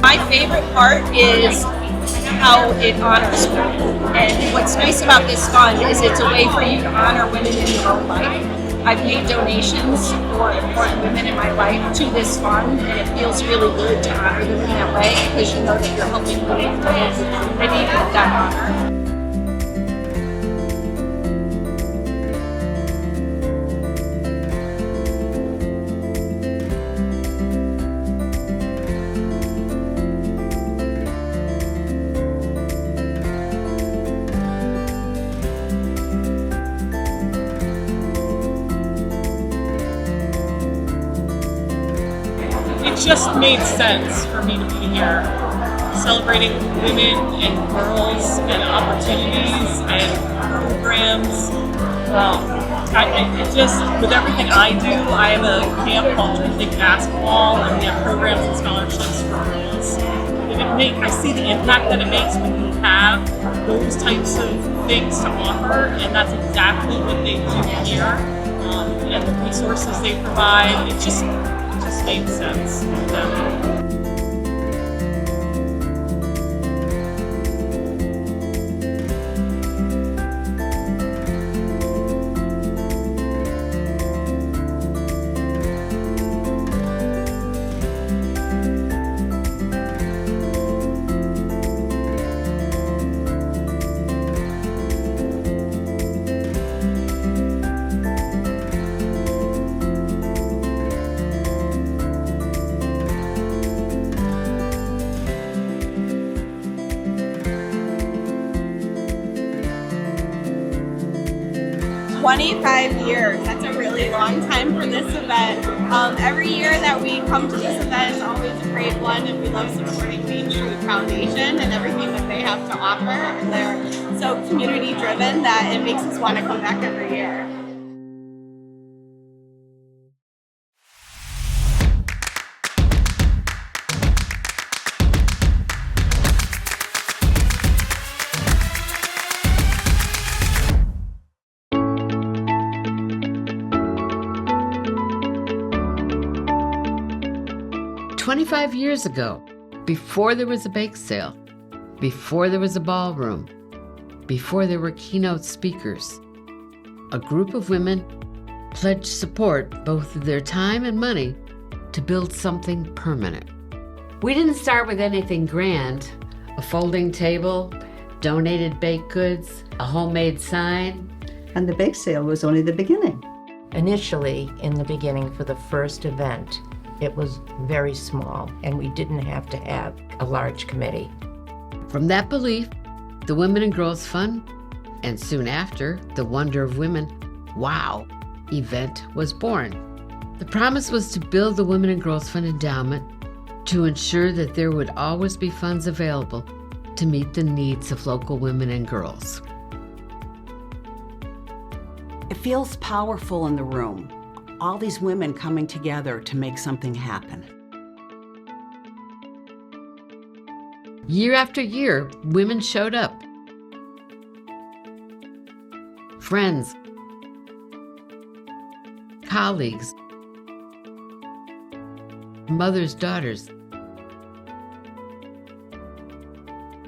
My favorite part is how it honors women. And what's nice about this fund is it's a way for you to honor women in your own life. I've made donations for important women in my life to this fund, and it feels really good to honor them in that way because you know that you're helping women in the community with that honor. It just made sense for me to be here, celebrating women and girls and opportunities and programs. It just, with everything I do, I have a camp called Dream Think Basketball, and we have programs and scholarships for girls. And I see the impact that it makes when you have those types of things to offer, and that's exactly what they do here. And the resources they provide, it just made sense. Yeah. 25 years. That's a really long time for this event. Every year that we come to this event is always a great one, and we love supporting Main Street Foundation and everything that they have to offer. And they're so community driven that it makes us want to come back every year. "25 years ago, before there was a bake sale, before there was a ballroom, before there were keynote speakers, a group of women pledged support, both of their time and money, to build something permanent. We didn't start with anything grand, a folding table, donated baked goods, a homemade sign. And the bake sale was only the beginning. Initially, in the beginning for the first event, it was very small, and we didn't have to have a large committee. From that belief, the Women and Girls Fund, and soon after, the Wonder of Women, WOW, event was born. The promise was to build the Women and Girls Fund endowment to ensure that there would always be funds available to meet the needs of local women and girls. It feels powerful in the room. All these women coming together to make something happen. Year after year, women showed up. Friends, colleagues, mothers, daughters,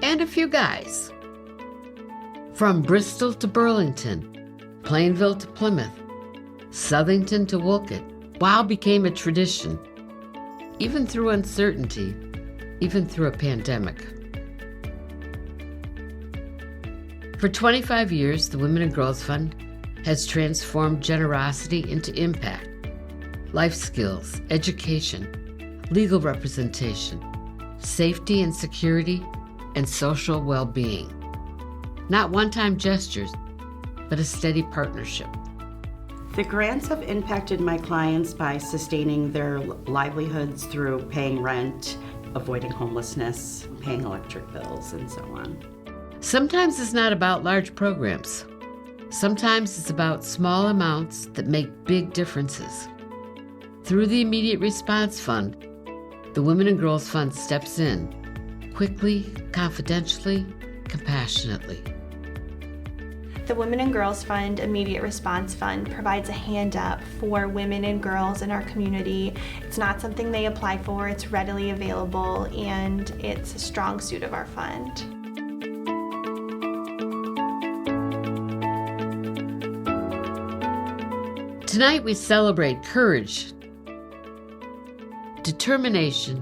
and a few guys. From Bristol to Burlington, Plainville to Plymouth, Southington to Wolcott, WOW became a tradition, even through uncertainty, even through a pandemic. For 25 years, the Women and Girls Fund has transformed generosity into impact, life skills, education, legal representation, safety and security, and social well-being. Not one-time gestures, but a steady partnership. The grants have impacted my clients by sustaining their livelihoods through paying rent, avoiding homelessness, paying electric bills, and so on. Sometimes it's not about large programs. Sometimes it's about small amounts that make big differences. Through the Immediate Response Fund, the Women and Girls Fund steps in, quickly, confidentially, compassionately. The Women and Girls Fund Immediate Response Fund provides a hand up for women and girls in our community. It's not something they apply for, it's readily available, and it's a strong suit of our fund. Tonight we celebrate courage, determination,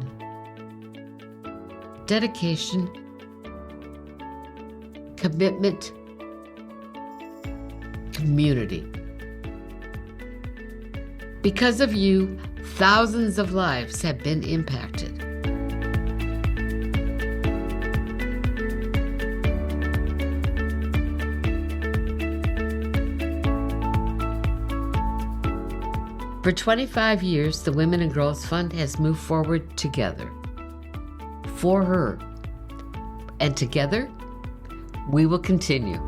dedication, commitment, community. Because of you, thousands of lives have been impacted. For 25 years, the Women and Girls Fund has moved forward together, for her, and together, we will continue.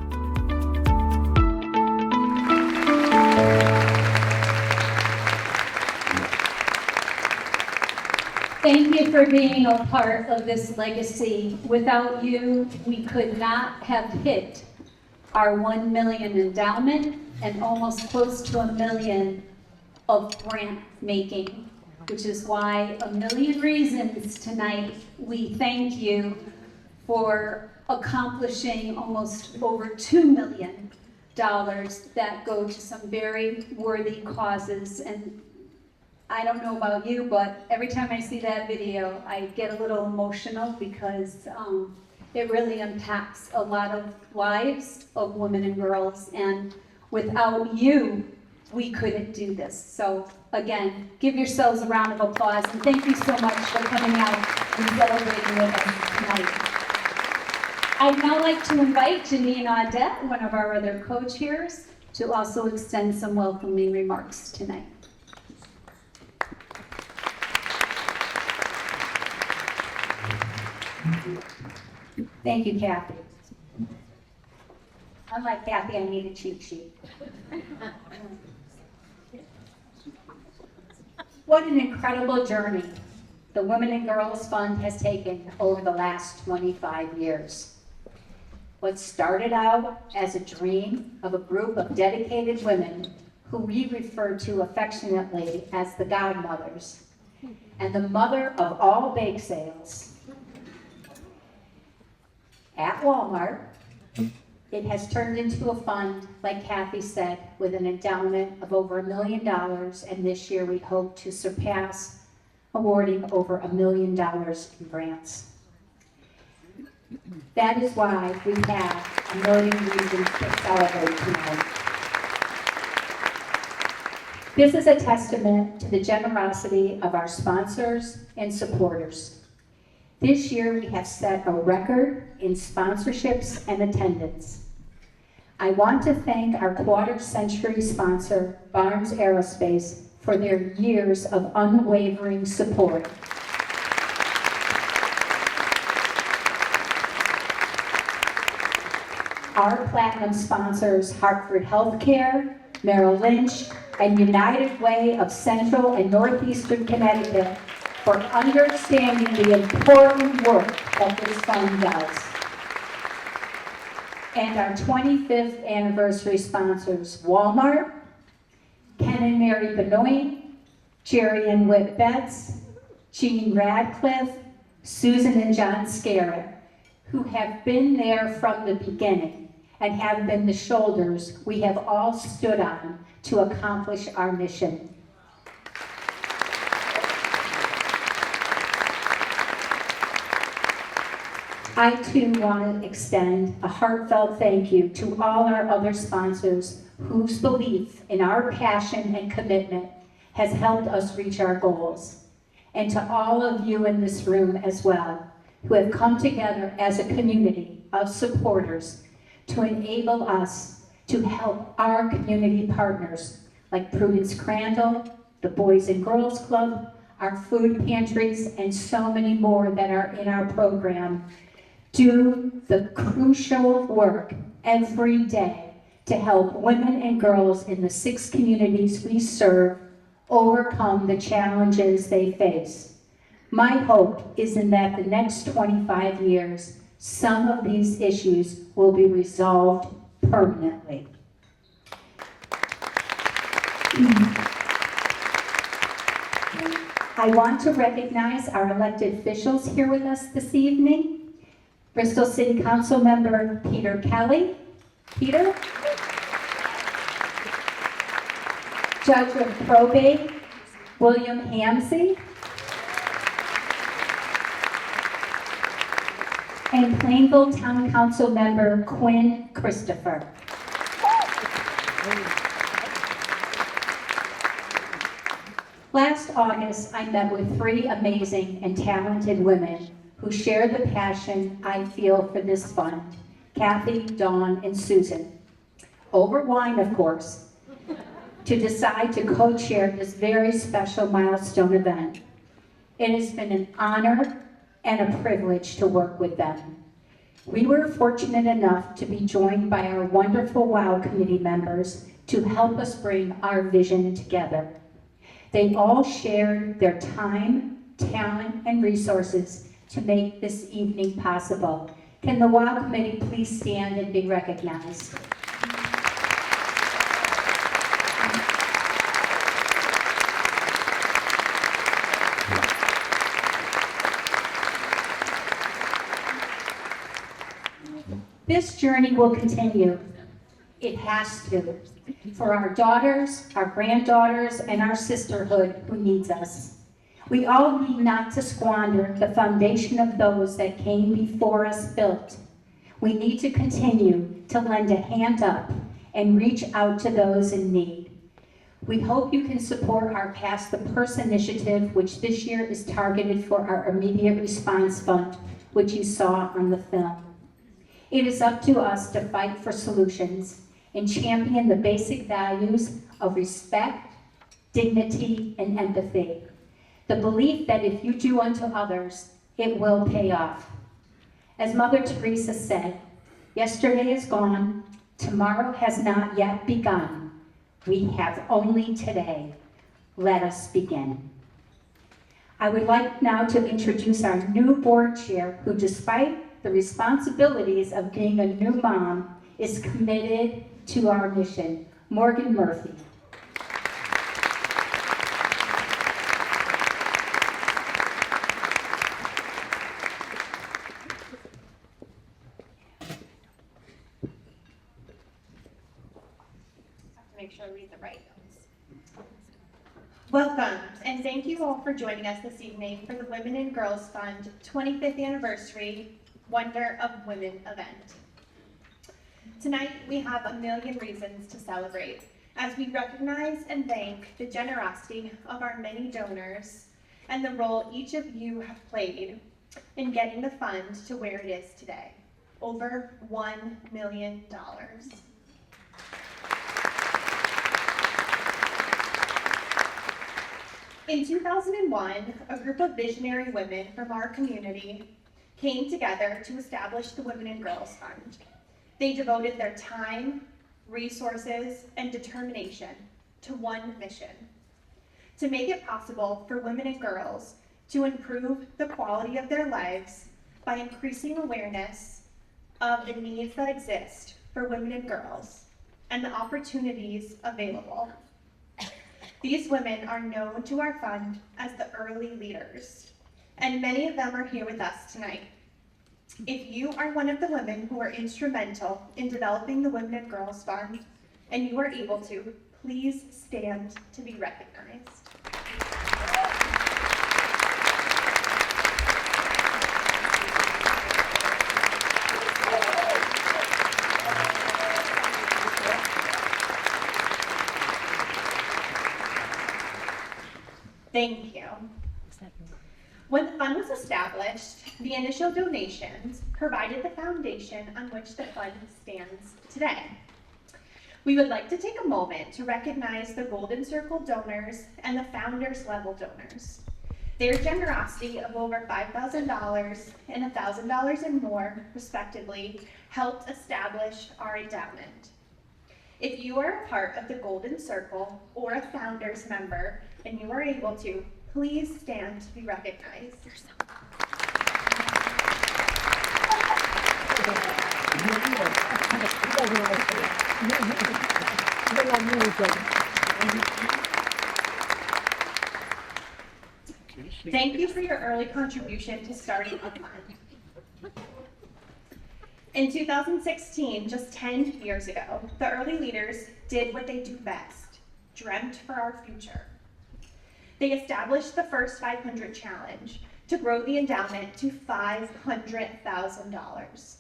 Thank you for being a part of this legacy. Without you, we could not have hit our 1 million endowment and almost close to 1 million of grant making, which is why a million reasons tonight we thank you for accomplishing almost over $2 million that go to some very worthy causes. And I don't know about you, but every time I see that video, I get a little emotional because it really impacts a lot of lives of women and girls. And without you, we couldn't do this. So again, give yourselves a round of applause and thank you so much for coming out and celebrating with us tonight. I'd now like to invite Janine Audette, one of our other co-chairs, to also extend some welcoming remarks tonight. Thank you, Kathy. Unlike Kathy, I need a cheat sheet. What an incredible journey the Women and Girls Fund has taken over the last 25 years. What started out as a dream of a group of dedicated women who we refer to affectionately as the Godmothers, and the mother of all bake sales, at Walmart, it has turned into a fund, like Kathy said, with an endowment of over $1 million, and this year we hope to surpass awarding over $1 million in grants. That is why we have a million reasons to celebrate tonight. This is a testament to the generosity of our sponsors and supporters. This year we have set a record in sponsorships and attendance. I want to thank our quarter-century sponsor, Barnes Aerospace, for their years of unwavering support. Our platinum sponsors, Hartford Healthcare, Merrill Lynch, and United Way of Central and Northeastern Connecticut, for understanding the important work that this fund does. And our 25th anniversary sponsors, Walmart, Ken and Mary Benoit, Jerry and Whit Betts, Jean Radcliffe, Susan and John Scarrett, who have been there from the beginning and have been the shoulders we have all stood on to accomplish our mission. I too want to extend a heartfelt thank you to all our other sponsors whose belief in our passion and commitment has helped us reach our goals. And to all of you in this room as well, who have come together as a community of supporters to enable us to help our community partners like Prudence Crandall, the Boys and Girls Club, our food pantries, and so many more that are in our program, do the crucial work every day to help women and girls in the 6 communities we serve overcome the challenges they face. My hope is in that the next 25 years, some of these issues will be resolved permanently. I want to recognize our elected officials here with us this evening. Bristol City Council Member Peter Kelly. Peter. Judge of Probate William Hamsey. And Plainville Town Council Member Quinn Christopher. Last August, I met with 3 amazing and talented women who share the passion I feel for this fund, Kathy, Dawn, and Susan. Over wine, of course, to decide to co-chair this very special milestone event. It has been an honor and a privilege to work with them. We were fortunate enough to be joined by our wonderful WOW committee members to help us bring our vision together. They all shared their time, talent, and resources to make this evening possible. Can the WOW committee please stand and be recognized? This journey will continue. It has to, for our daughters, our granddaughters, and our sisterhood who needs us. We all need not to squander the foundation of those that came before us built. We need to continue to lend a hand up and reach out to those in need. We hope you can support our Pass the Purse initiative, which this year is targeted for our immediate response fund, which you saw on the film. It is up to us to fight for solutions and champion the basic values of respect, dignity, and empathy. The belief that if you do unto others, it will pay off. As Mother Teresa said, yesterday is gone, tomorrow has not yet begun. We have only today. Let us begin. I would like now to introduce our new board chair, who despite the responsibilities of being a new mom, is committed to our mission, Morgan Murphy. Make sure I read the right notes. Welcome, and thank you all for joining us this evening for the Women and Girls Fund 25th Anniversary Wonder of Women event. Tonight, we have a million reasons to celebrate as we recognize and thank the generosity of our many donors and the role each of you have played in getting the fund to where it is today, over $1 million. In 2001, a group of visionary women from our community came together to establish the Women and Girls Fund. They devoted their time, resources, and determination to one mission: to make it possible for women and girls to improve the quality of their lives by increasing awareness of the needs that exist for women and girls and the opportunities available. These women are known to our fund as the early leaders, and many of them are here with us tonight. If you are one of the women who are instrumental in developing the Women and Girls Fund, and you are able to, please stand to be recognized. Thank you. When the fund was established, the initial donations provided the foundation on which the fund stands today. We would like to take a moment to recognize the Golden Circle donors and the founders level donors. Their generosity of over $5,000 and $1,000 and more, respectively, helped establish our endowment. If you are a part of the Golden Circle or a founders member and you are able to, please stand to be recognized. Thank you for your early contribution to starting a fund. In 2016, just 10 years ago, the early leaders did what they do best, dreamt for our future. They established the First 500 Challenge to grow the endowment to $500,000.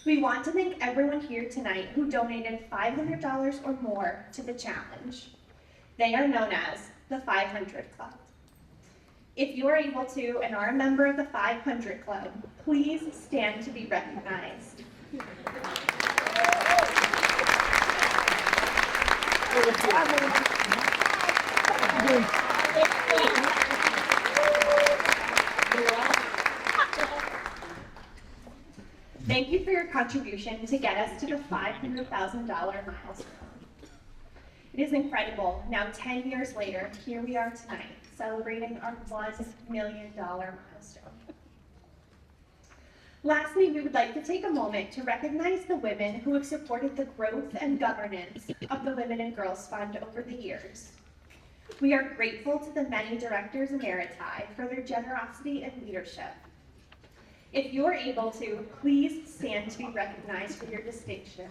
We want to thank everyone here tonight who donated $500 or more to the challenge. They are known as the 500 Club. If you are able to and are a member of the 500 Club, please stand to be recognized. Thank you for your contribution to get us to the $500,000 milestone. It is incredible. Now, 10 years later, here we are tonight, celebrating our $1 million milestone. Lastly, we would like to take a moment to recognize the women who have supported the growth and governance of the Women and Girls Fund over the years. We are grateful to the many directors emeriti for their generosity and leadership. If you are able to, please stand to be recognized for your distinction.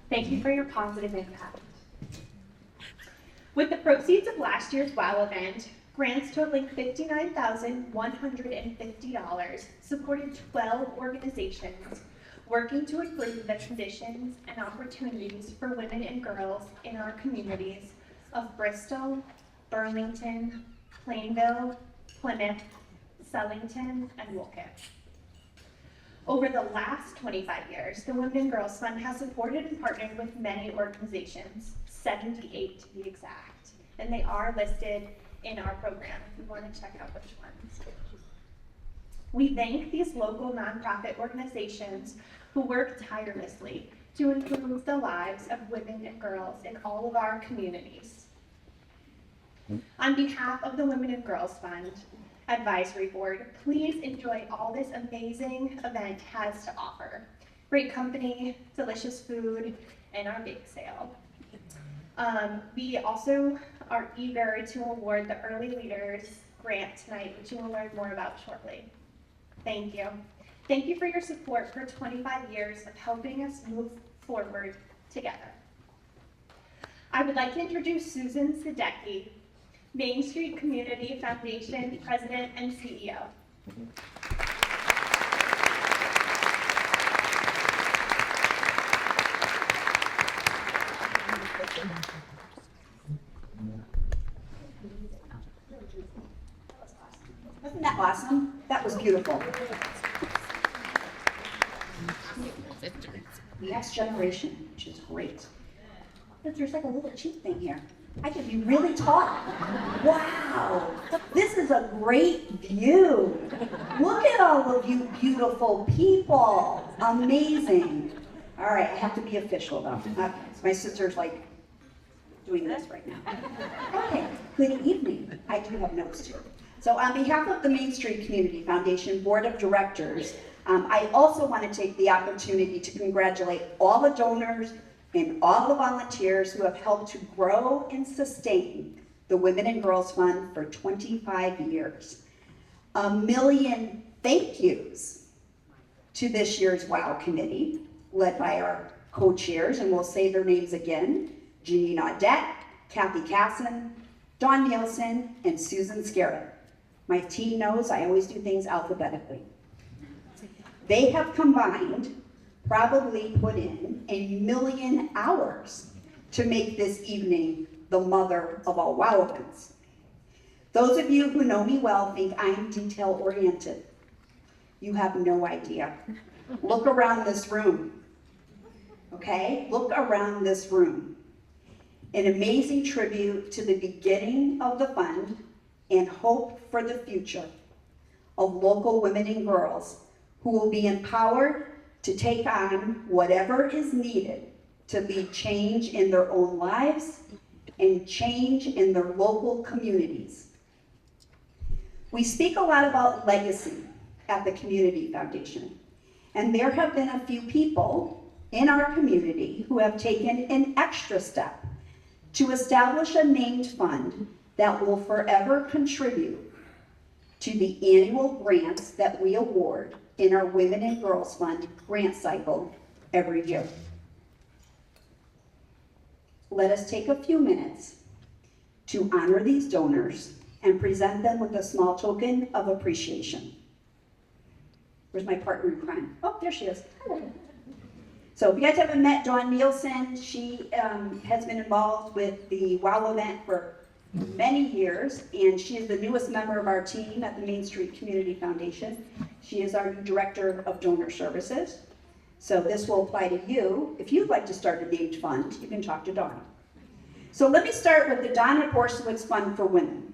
Thank you for your positive impact. With the proceeds of last year's WOW event, grants totaling $59,150 supported 12 organizations working to improve the conditions and opportunities for women and girls in our communities of Bristol, Burlington, Plainville, Plymouth, Sellington, and Woolkip. Over the last 25 years, the Women and Girls Fund has supported and partnered with many organizations, 78 to be exact, and they are listed in our program if you want to check out which ones. We thank these local nonprofit organizations who work tirelessly to improve the lives of women and girls in all of our communities. On behalf of the Women and Girls Fund Advisory Board, please enjoy all this amazing event has to offer. Great company, delicious food, and our bake sale. We also are eager to award the Early Leaders Grant tonight, which you will learn more about shortly. Thank you. Thank you for your support for 25 years of helping us move forward together. I would like to introduce Susan Sadecki, Main Street Community Foundation President and CEO. Wasn't that awesome? That was beautiful. Next generation, which is great. But there's like a little cheat thing here. I could be really tall. Wow, this is a great view. Look at all of you beautiful people. Amazing. All right, I have to be official though. Okay, so my sister's like doing this right now. Okay, good evening. I do have notes too. So on behalf of the Main Street Community Foundation Board of Directors, I also want to take the opportunity to congratulate all the donors and all the volunteers who have helped to grow and sustain the Women and Girls Fund for 25 years. A million thank yous to this year's WOW Committee, led by our co-chairs, and we'll say their names again, Janine Audette, Kathy Casson, Dawn Nielsen, and Susan Scarrett. My team knows I always do things alphabetically. They have combined, probably put in, 1 million hours to make this evening the mother of all WOW events. Those of you who know me well think I'm detail-oriented. You have no idea. Look around this room, okay? Look around this room. An amazing tribute to the beginning of the fund and hope for the future of local women and girls who will be empowered to take on whatever is needed to lead change in their own lives and change in their local communities. We speak a lot about legacy at the Community Foundation, and there have been a few people in our community who have taken an extra step to establish a named fund that will forever contribute to the annual grants that we award in our Women and Girls Fund grant cycle every year. Let us take a few minutes to honor these donors and present them with a small token of appreciation. Where's my partner in crime? Oh, there she is. So if you guys haven't met Dawn Nielsen, she has been involved with the WOW event for many years, and she is the newest member of our team at the Main Street Community Foundation. She is our new Director of Donor Services. So this will apply to you. If you'd like to start a named fund, you can talk to Dawn. So let me start with the Donna Borsiewicz Fund for Women.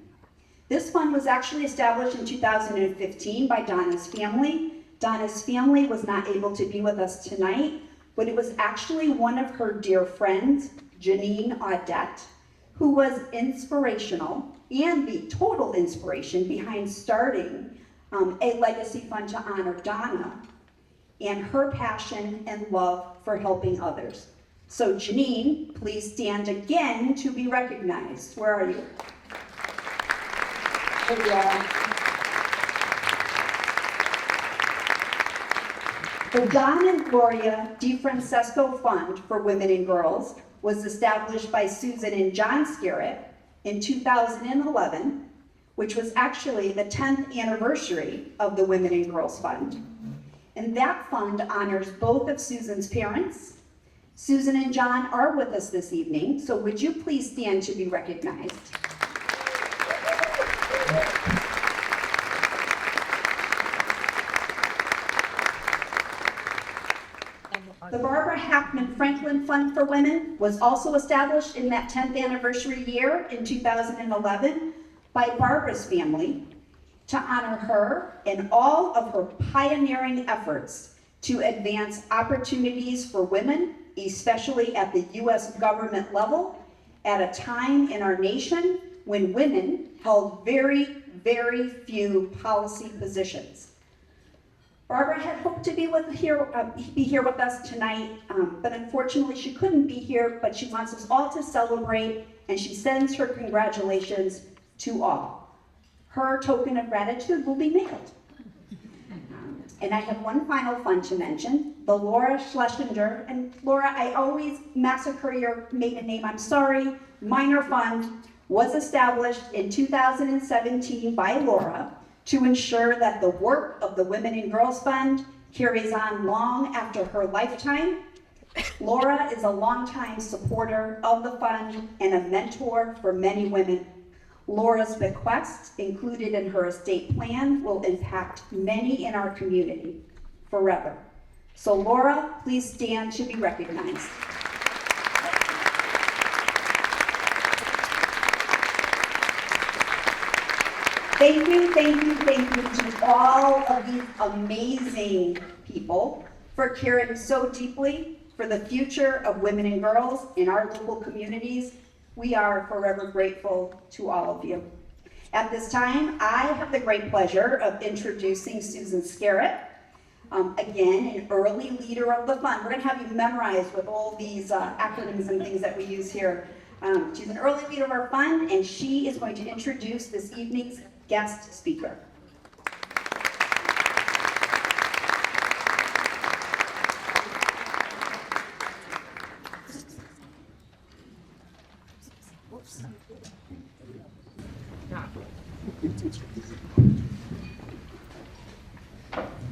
This fund was actually established in 2015 by Donna's family. Donna's family was not able to be with us tonight, but it was actually one of her dear friends, Janine Audette, who was inspirational and the total inspiration behind starting a legacy fund to honor Donna and her passion and love for helping others. So Janine, please stand again to be recognized. Where are you? There you are. The Don and Gloria DeFrancesco Fund for Women and Girls was established by Susan and John Scarrett in 2011, which was actually the 10th anniversary of the Women and Girls Fund. And that fund honors both of Susan's parents. Susan and John are with us this evening, so would you please stand to be recognized? The Barbara Hackman Franklin Fund for Women was also established in that 10th anniversary year in 2011 by Barbara's family to honor her and all of her pioneering efforts to advance opportunities for women, especially at the U.S. government level, at a time in our nation when women held very, very few policy positions. Barbara had hoped to be here with us tonight, but unfortunately she couldn't be here, but she wants us all to celebrate, and she sends her congratulations to all. Her token of gratitude will be mailed. And I have one final fund to mention, the Laura Schlesinger. And Laura, I always massacre your maiden name, I'm sorry. Minor Fund was established in 2017 by Laura to ensure that the work of the Women and Girls Fund carries on long after her lifetime. Laura is a longtime supporter of the fund and a mentor for many women. Laura's bequests included in her estate plan will impact many in our community forever. So Laura, please stand to be recognized. Thank you to all of these amazing people for caring so deeply for the future of women and girls in our local communities. We are forever grateful to all of you. At this time, I have the great pleasure of introducing Susan Scarrett, again, an early leader of the fund. We're going to have you memorize with all these acronyms and things that we use here. She's an early leader of our fund, and she is going to introduce this evening's guest speaker.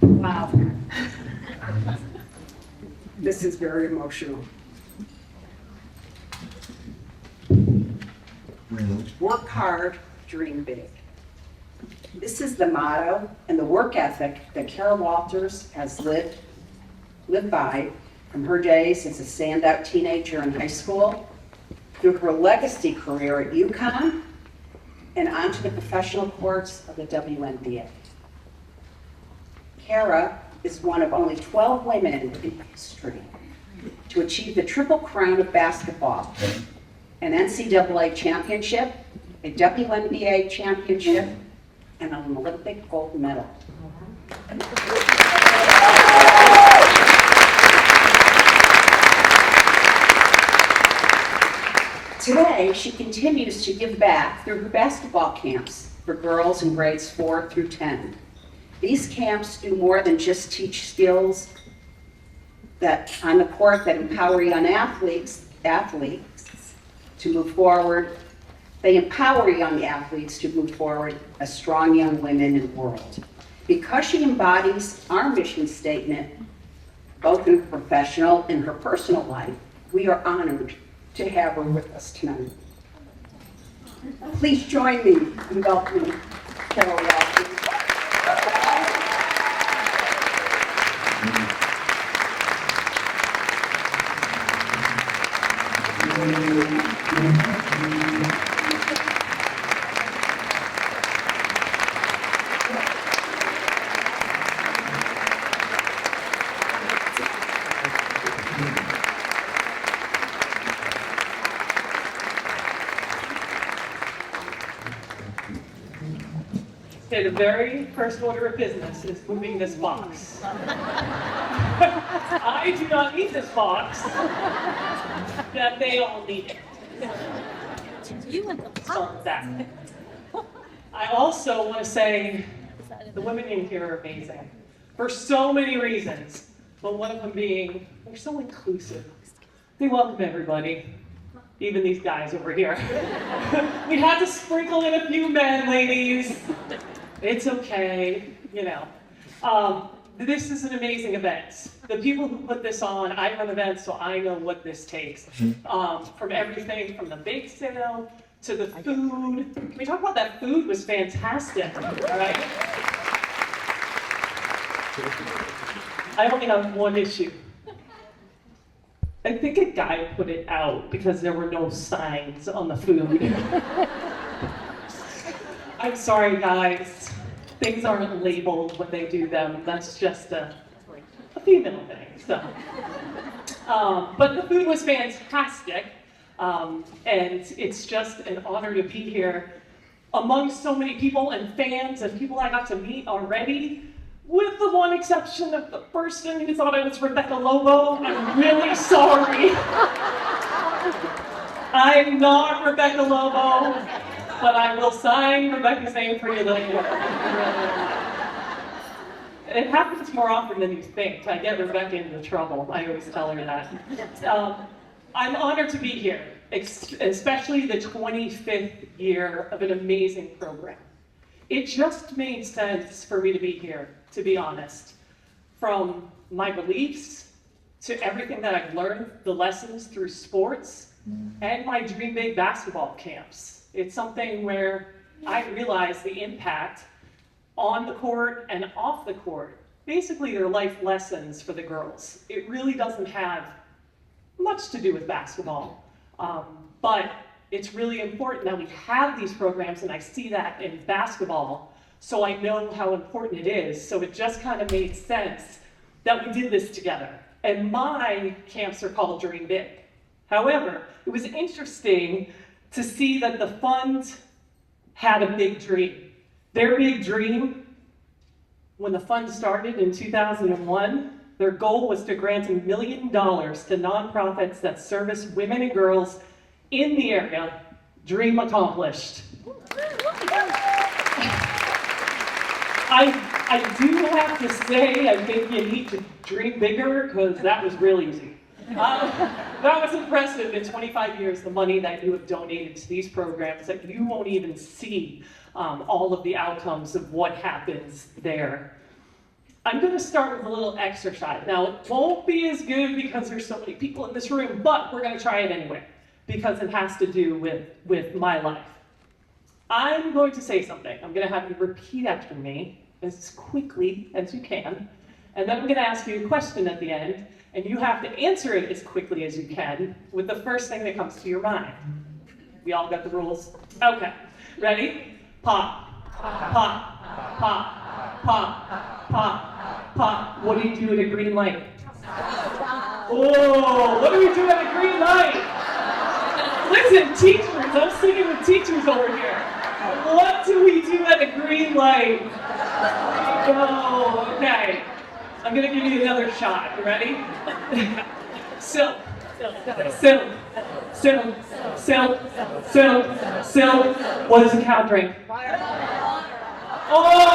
Wow. This is very emotional. Work hard, dream big. This is the motto and the work ethic that Carol Walters has lived by from her days as a standout teenager in high school, through her legacy career at UConn, and onto the professional courts of the WNBA. Kara is one of only 12 women in history to achieve the triple crown of basketball, an NCAA championship, a WNBA championship, and an Olympic gold medal. Today, she continues to give back through her basketball camps for girls in grades 4 through 10. These camps do more than just teach skills that on the court that empower young athletes to move forward. They empower young athletes to move forward as strong young women in the world. Because she embodies our mission statement, both in her professional and her personal life, we are honored to have her with us tonight. Please join me in welcoming Carol Walters. Okay, the very first order of business is moving this box. I do not need this box, that they all need it. Start with that. I also want to say the women in here are amazing for so many reasons, but one of them being they're so inclusive. They welcome everybody, even these guys over here. We had to sprinkle in a few men, ladies. It's okay, you know. This is an amazing event. The people who put this on, I run events, so I know what this takes. From everything from the bake sale to the food. Can we talk about that food was fantastic, right? I only have one issue. I think a guy put it out because there were no signs on the food. I'm sorry, guys. Things aren't labeled when they do them. That's just a female thing. So, but the food was fantastic, and it's just an honor to be here among so many people and fans and people I got to meet already. With the one exception of the person who thought I was Rebecca Lobo. I'm really sorry. I'm not Rebecca Lobo. But I will sign Rebecca's name for you later. It happens more often than you think. I get Rebecca into trouble. I always tell her that. I'm honored to be here, especially the 25th year of an amazing program. It just made sense for me to be here, to be honest. From my beliefs to everything that I've learned, the lessons through sports, and my Dream Big basketball camps. It's something where I realize the impact on the court and off the court. Basically, they're life lessons for the girls. It really doesn't have much to do with basketball, but it's really important that we have these programs, and I see that in basketball, so I know how important it is. So it just kind of made sense that we did this together. And my camps are called Dream Big. However, it was interesting to see that the fund had a big dream. Their big dream, when the fund started in 2001, their goal was to grant $1 million to nonprofits that service women and girls in the area. Dream accomplished. I do have to say, I think you need to dream bigger, because that was real easy. That was impressive in 25 years, the money that you have donated to these programs, that you won't even see all of the outcomes of what happens there. I'm going to start with a little exercise. Now, it won't be as good because there's so many people in this room, but we're going to try it anyway, because it has to do with my life. I'm going to say something. I'm going to have you repeat after me as quickly as you can, and then I'm going to ask you a question at the end, and you have to answer it as quickly as you can with the first thing that comes to your mind. We all got the rules? Okay. Ready? Pop. Pop. Pop. Pop. Pop. Pop. What do you do at a green light? Oh, what do we do at a green light? Listen, teachers, I'm sitting with teachers over here. What do we do at a green light? Oh, okay. I'm gonna give you another shot. You ready? Sill. What does a cow drink? Oh!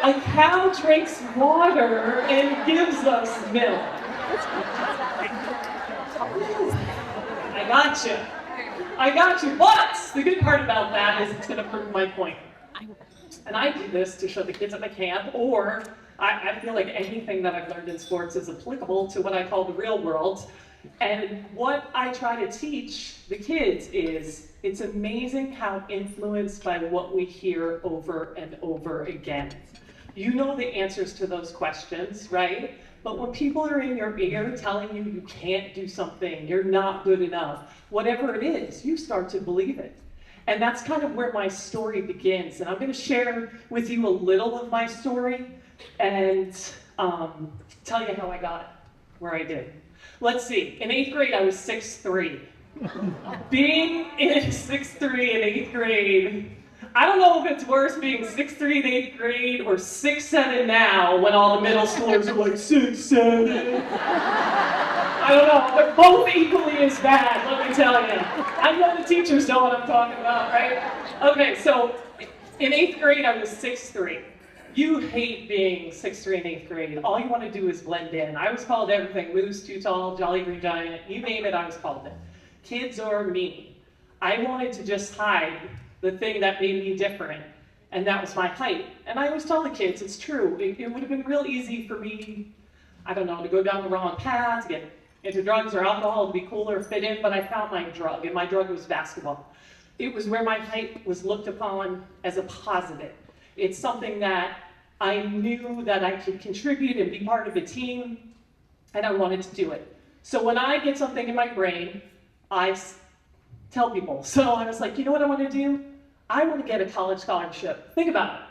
A cow drinks water and gives us milk. I got you. But the good part about that is it's going to prove my point. And I do this to show the kids at my camp, or I feel like anything that I've learned in sports is applicable to what I call the real world. And what I try to teach the kids is it's amazing how influenced by what we hear over and over again. You know the answers to those questions, right? But when people are in your ear telling you you can't do something, you're not good enough, whatever it is, you start to believe it. And that's kind of where my story begins. And I'm going to share with you a little of my story and tell you how I got where I did. Let's see. In 8th grade, I was 6'3". Being in 6'3" in 8th grade, I don't know if it's worse being 6'3" in 8th grade or 6'7" now when all the middle schoolers are like 6'7". I don't know. They're both equally as bad, let me tell you. I know the teachers know what I'm talking about, right? Okay, so in 8th grade, I was 6'3". You hate being 6'3" in 8th grade. All you want to do is blend in. I was called everything. Moose, too tall, jolly green giant, you name it, I was called it. Kids or me. I wanted to just hide the thing that made me different, and that was my height. And I always tell the kids, it's true. It would have been real easy for me, I don't know, to go down the wrong path, to get into drugs or alcohol, to be cooler, fit in, but I found my drug, and my drug was basketball. It was where my height was looked upon as a positive. It's something that I knew that I could contribute and be part of a team, and I wanted to do it. So when I get something in my brain, I tell people. So I was like, you know what I want to do? I want to get a college scholarship. Think about it.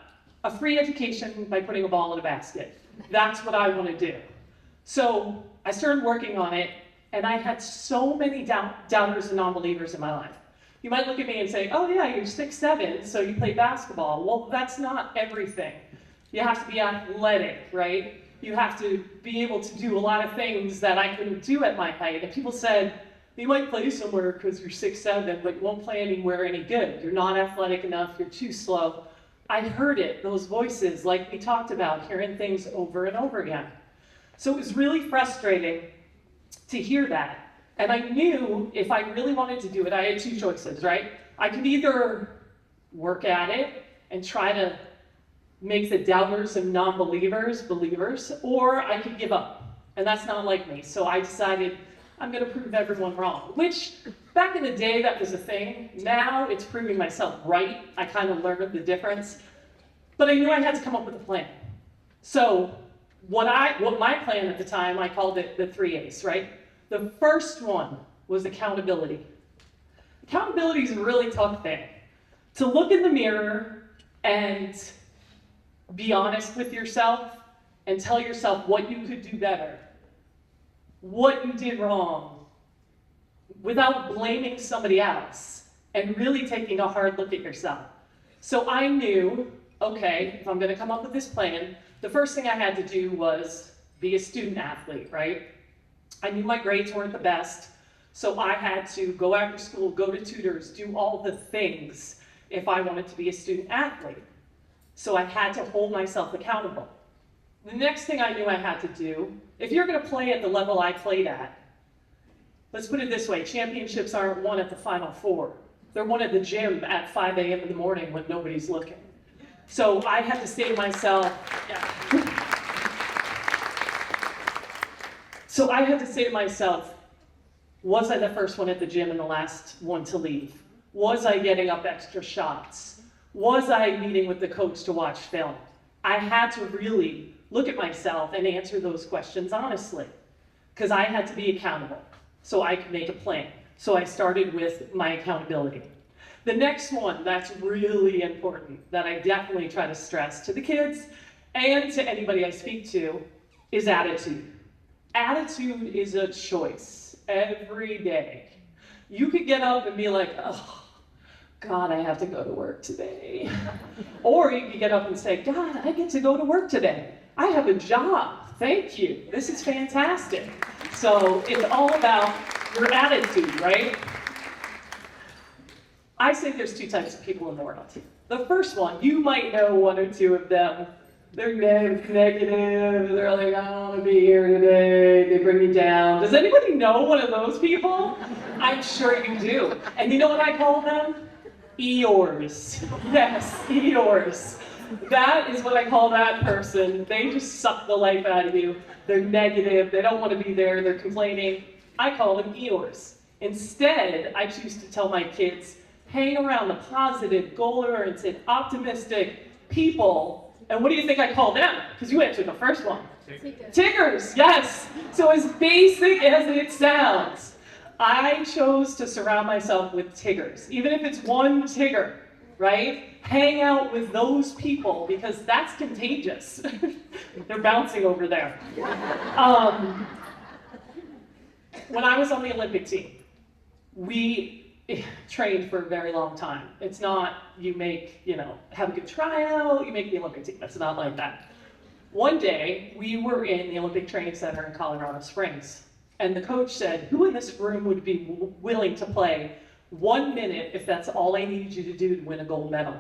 A free education by putting a ball in a basket. That's what I want to do. So I started working on it, and I had so many doubters and non-believers in my life. You might look at me and say, oh yeah, you're 6'7", so you play basketball. Well, that's not everything. You have to be athletic, right? You have to be able to do a lot of things that I couldn't do at my height. And people said, you might play somewhere because you're 6'7", but you won't play anywhere any good. You're not athletic enough, you're too slow. I heard it, those voices, like we talked about, hearing things over and over again. So it was really frustrating to hear that. And I knew if I really wanted to do it, I had two choices, right? I could either work at it and try to make the doubters and non-believers believers, or I could give up. And that's not like me. So I decided I'm going to prove everyone wrong, which back in the day that was a thing. Now it's proving myself right. I kind of learned the difference. But I knew I had to come up with a plan. So what my plan at the time, I called it the 3 A's, right? The first one was accountability. Accountability is a really tough thing. To look in the mirror and be honest with yourself and tell yourself what you could do better, what you did wrong, without blaming somebody else, and really taking a hard look at yourself. So I knew, okay, if I'm going to come up with this plan, the first thing I had to do was be a student athlete, right? I knew my grades weren't the best, so I had to go after school, go to tutors, do all the things if I wanted to be a student athlete. So I had to hold myself accountable. The next thing I knew I had to do, if you're going to play at the level I played at, let's put it this way, championships aren't won at the Final Four. They're won at the gym at 5 a.m. in the morning when nobody's looking. So I had to say to myself, was I the first one at the gym and the last one to leave? Was I getting up extra shots? Was I meeting with the coach to watch film? I had to really look at myself and answer those questions honestly, because I had to be accountable so I could make a plan. So I started with my accountability. The next one that's really important that I definitely try to stress to the kids and to anybody I speak to is attitude. Attitude is a choice every day. You could get up and be like, oh, God, I have to go to work today. Or you could get up and say, God, I get to go to work today. I have a job. Thank you. This is fantastic. So it's all about your attitude, right? I say there's two types of people in the world. The first one, you might know one or two of them. They're negative. They're like, I don't want to be here today. They bring me down. Does anybody know one of those people? I'm sure you do. And you know what I call them? Eeyores. Yes, Eeyores. That is what I call that person. They just suck the life out of you. They're negative. They don't want to be there. They're complaining. I call them Eeyores. Instead, I choose to tell my kids, hang around the positive, goal-oriented, optimistic people. And what do you think I call them? Because you answered the first one. Tiggers, yes. So as basic as it sounds, I chose to surround myself with Tiggers. Even if it's one Tigger, right? Hang out with those people because that's contagious. They're bouncing over there. When I was on the Olympic team, we trained for a very long time. It's not you have a good tryout, you make the Olympic team. It's not like that. One day, we were in the Olympic Training Center in Colorado Springs, and the coach said, who in this room would be willing to play 1 minute if that's all I needed you to do to win a gold medal?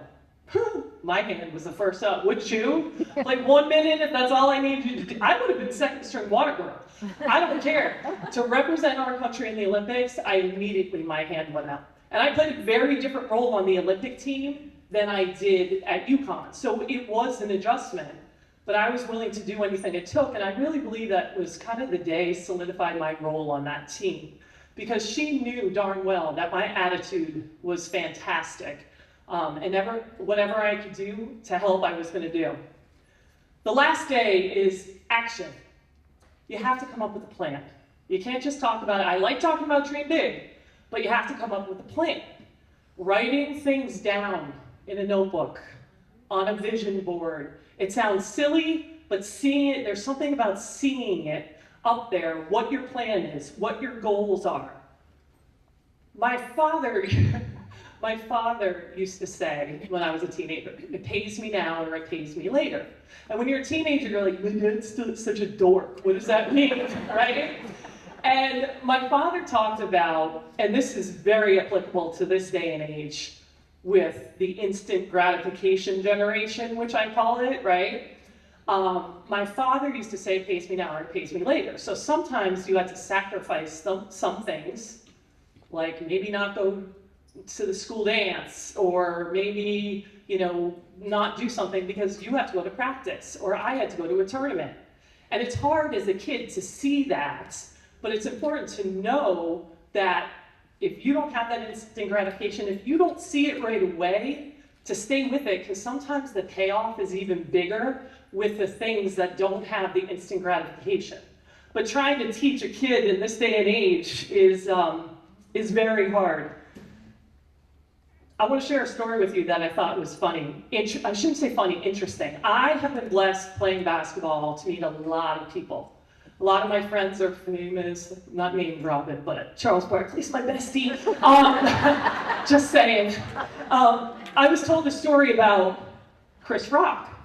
My hand was the first up. Would you? Like 1 minute if that's all I needed you to do? I would have been second string water girl. I don't care. To represent our country in the Olympics, my hand went out. And I played a very different role on the Olympic team than I did at UConn. So it was an adjustment, but I was willing to do anything it took. And I really believe that was kind of the day solidified my role on that team, because she knew darn well that my attitude was fantastic. And whatever I could do to help, I was going to do. The last day is action. You have to come up with a plan. You can't just talk about it. I like talking about dream big, but you have to come up with a plan. Writing things down in a notebook, on a vision board. It sounds silly, but seeing it, there's something about seeing it up there, what your plan is, what your goals are. My father used to say when I was a teenager, it pays me now or it pays me later. And when you're a teenager, you're like, my dad's still such a dork. What does that mean, right? And my father talked about, and this is very applicable to this day and age, with the instant gratification generation, which I call it, right? My father used to say, it pays me now or it pays me later. So sometimes you had to sacrifice some things, like maybe not go to the school dance, or maybe, not do something because you have to go to practice, or I had to go to a tournament. And it's hard as a kid to see that, but it's important to know that if you don't have that instant gratification, if you don't see it right away, to stay with it, because sometimes the payoff is even bigger with the things that don't have the instant gratification. But trying to teach a kid in this day and age is very hard. I want to share a story with you that I thought was funny. I shouldn't say funny, interesting. I have been blessed playing basketball to meet a lot of people. A lot of my friends are famous, not name dropping, but Charles Barkley's my bestie. Just saying. I was told a story about Chris Rock.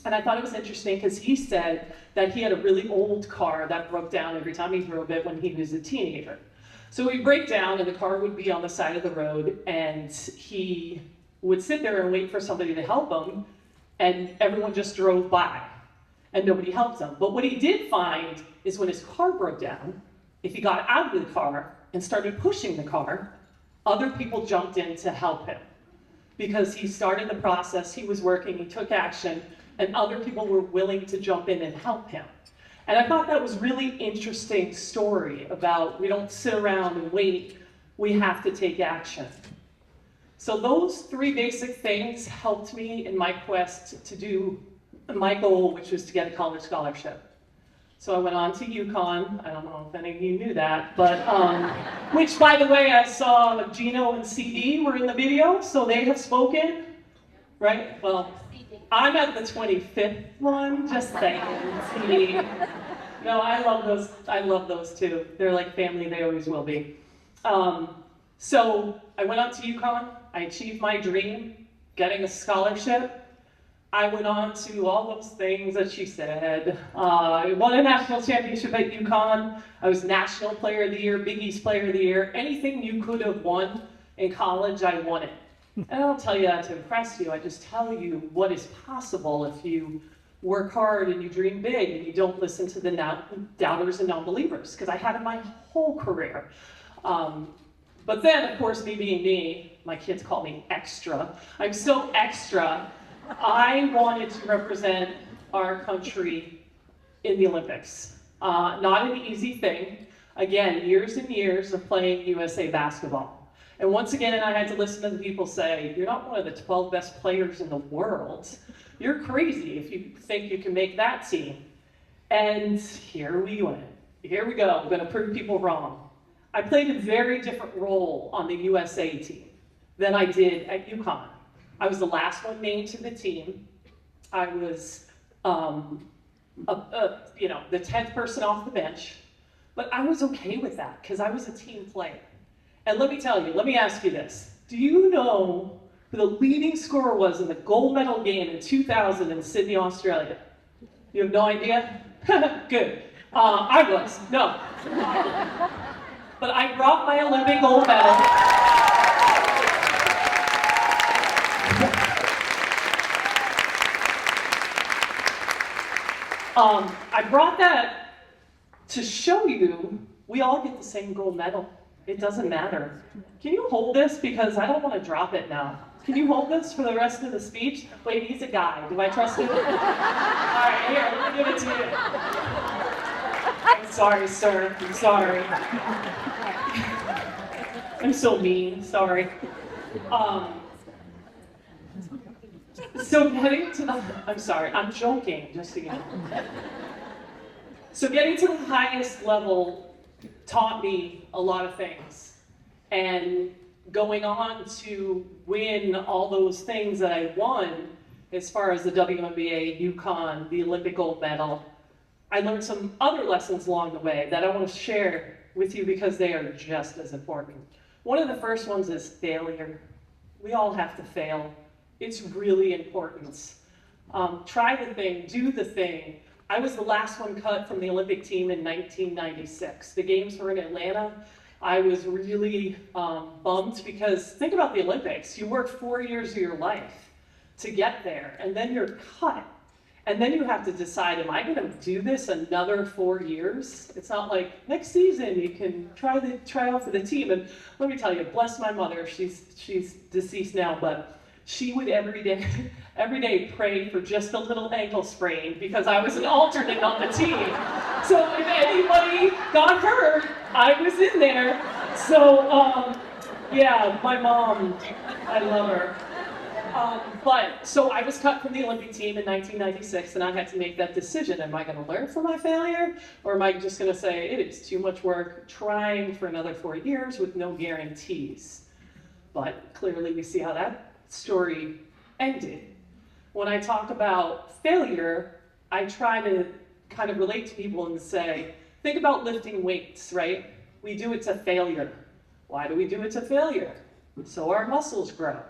And I thought it was interesting because he said that he had a really old car that broke down every time he drove it when he was a teenager. So he'd break down and the car would be on the side of the road, and he would sit there and wait for somebody to help him, and everyone just drove by and nobody helped him. But what he did find is when his car broke down, if he got out of the car and started pushing the car, other people jumped in to help him. Because he started the process, he was working, he took action, and other people were willing to jump in and help him. And I thought that was really interesting story about we don't sit around and wait, we have to take action. So those three basic things helped me in my quest to do my goal, which was to get a college scholarship. So I went on to UConn. I don't know if any of you knew that, but which, by the way, I saw Gino and CD were in the video, so they have spoken, right? Well, I'm at the 25th one, just saying. See. No, I love those. I love those too. They're like family, they always will be. So I went on to UConn. I achieved my dream, getting a scholarship. I went on to all those things that she said. I won a national championship at UConn. I was National Player of the Year, Big East Player of the Year. Anything you could have won in college, I won it. And I don't tell you that to impress you. I just tell you what is possible if you work hard and you dream big and you don't listen to the doubters and non-believers, because I had it my whole career. But then, of course, me being me, my kids call me extra. I'm so extra. I wanted to represent our country in the Olympics. Not an easy thing. Again, years and years of playing USA basketball. And once again, I had to listen to the people say, you're not one of the 12 best players in the world. You're crazy if you think you can make that team. And here we went. Here we go. I'm going to prove people wrong. I played a very different role on the USA team than I did at UConn. I was the last one named to the team. I was, the 10th person off the bench. But I was okay with that because I was a team player. And let me tell you, let me ask you this. Do you know who the leading scorer was in the gold medal game in 2000 in Sydney, Australia? You have no idea? Good. I was. No. But I brought my Olympic gold medal. I brought that to show you we all get the same gold medal. It doesn't matter. Can you hold this? Because I don't want to drop it now. Can you hold this for the rest of the speech? Wait, he's a guy. Do I trust him? All right, here, let me give it to you. I'm sorry, sir. I'm sorry. I'm so mean. Sorry. So getting to the, I'm sorry, I'm joking, just so you know. So getting to the highest level taught me a lot of things. And going on to win all those things that I won, as far as the WNBA, UConn, the Olympic gold medal, I learned some other lessons along the way that I want to share with you because they are just as important. One of the first ones is failure. We all have to fail. It's really important. Try the thing, do the thing. I was the last one cut from the Olympic team in 1996. The games were in Atlanta. I was really bummed because think about the Olympics. You work 4 years of your life to get there, and then you're cut. And then you have to decide, am I going to do this another 4 years? It's not like next season you can try out for the team. And let me tell you, bless my mother. She's deceased now, but she would every day pray for just a little ankle sprain because I was an alternate on the team. So if anybody got hurt, I was in there. So yeah, my mom, I love her. So I was cut from the Olympic team in 1996 and I had to make that decision. Am I going to learn from my failure? Or am I just going to say, it is too much work trying for another 4 years with no guarantees? But clearly we see how that story ended. When I talk about failure, I try to kind of relate to people and say, think about lifting weights, right? We do it to failure. Why do we do it to failure? So our muscles grow.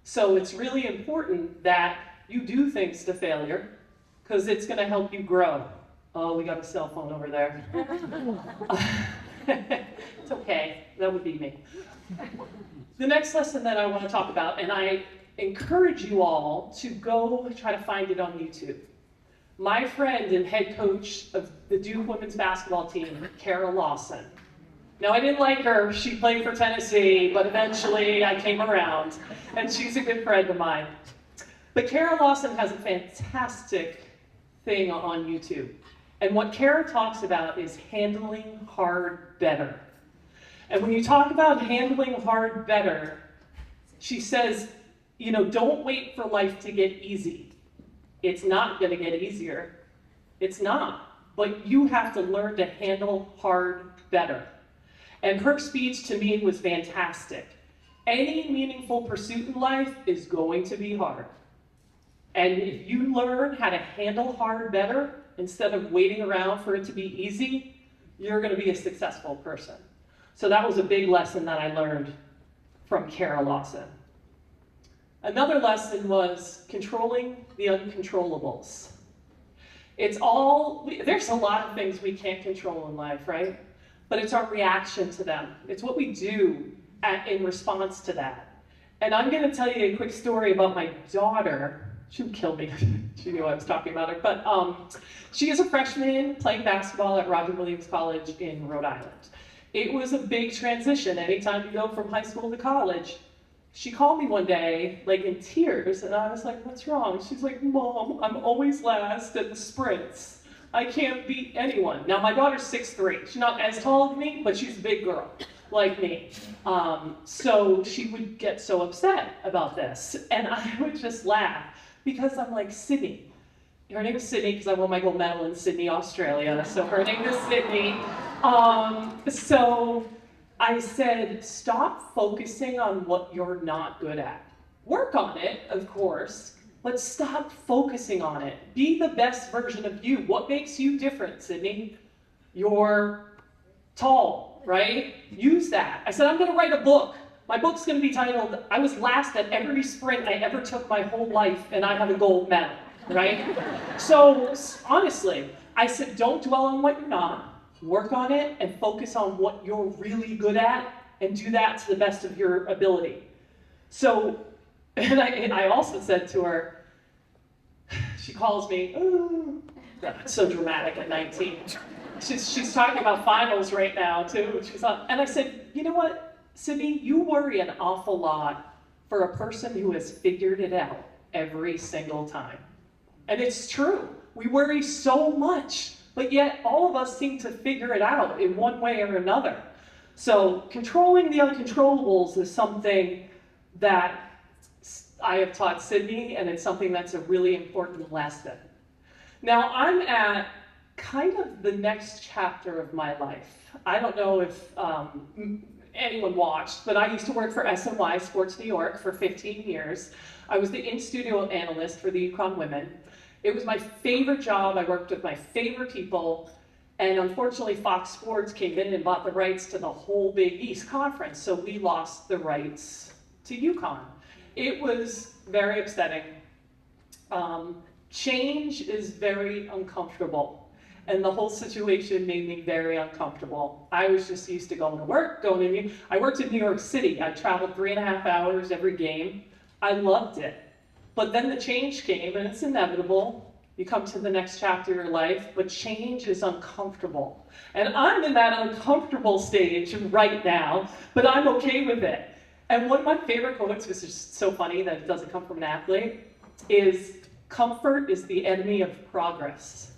So it's really important that you do things to failure because it's going to help you grow. Oh, we got a cell phone over there. It's okay. That would be me. The next lesson that I want to talk about, and I encourage you all to go try to find it on YouTube. My friend and head coach of the Duke women's basketball team, Kara Lawson. Now, I didn't like her. She played for Tennessee, but eventually I came around, and she's a good friend of mine. But Kara Lawson has a fantastic thing on YouTube. And what Kara talks about is handling hard better. And when you talk about handling hard better, she says, don't wait for life to get easy. It's not going to get easier. It's not. But you have to learn to handle hard better. And her speech to me was fantastic. Any meaningful pursuit in life is going to be hard. And if you learn how to handle hard better instead of waiting around for it to be easy, you're going to be a successful person. So that was a big lesson that I learned from Kara Lawson. Another lesson was controlling the uncontrollables. There's a lot of things we can't control in life, right? But it's our reaction to them. It's what we do in response to that. And I'm going to tell you a quick story about my daughter. She would kill me. She knew I was talking about her. But she is a freshman playing basketball at Roger Williams College in Rhode Island. It was a big transition. Anytime you go from high school to college. She called me one day, like in tears, and I was like, what's wrong? She's like, Mom, I'm always last at the sprints. I can't beat anyone. Now, my daughter's 6'3". She's not as tall as me, but she's a big girl, like me. So she would get so upset about this, and I would just laugh, because I'm like, Sydney. Her name is Sydney, because I won my gold medal in Sydney, Australia, so her name is Sydney. So I said, stop focusing on what you're not good at. Work on it, of course, but stop focusing on it. Be the best version of you. What makes you different, Sydney? You're tall, right? Use that. I said, I'm going to write a book. My book's going to be titled, I was last at every sprint I ever took my whole life, and I have a gold medal, right? So, honestly, I said, don't dwell on what you're not. Work on it and focus on what you're really good at and do that to the best of your ability. So, and I also said to her, she calls me, oh, that's so dramatic at 19. She's talking about finals right now too. And I said, you know what, Sydney, you worry an awful lot for a person who has figured it out every single time. And it's true, we worry so much. But yet, all of us seem to figure it out in one way or another. So, controlling the uncontrollables is something that I have taught Sydney, and it's something that's a really important lesson. Now, I'm at kind of the next chapter of my life. I don't know if anyone watched, but I used to work for SNY, Sports New York, for 15 years. I was the in-studio analyst for the UConn women. It was my favorite job. I worked with my favorite people. And unfortunately, Fox Sports came in and bought the rights to the whole Big East Conference. So we lost the rights to UConn. It was very upsetting. Change is very uncomfortable. And the whole situation made me very uncomfortable. I was just used to going to work, I worked in New York City. I traveled 3.5 hours every game. I loved it. But then the change came, and it's inevitable. You come to the next chapter of your life, but change is uncomfortable. And I'm in that uncomfortable stage right now, but I'm okay with it. And one of my favorite quotes, which is so funny that it doesn't come from an athlete, is, comfort is the enemy of progress.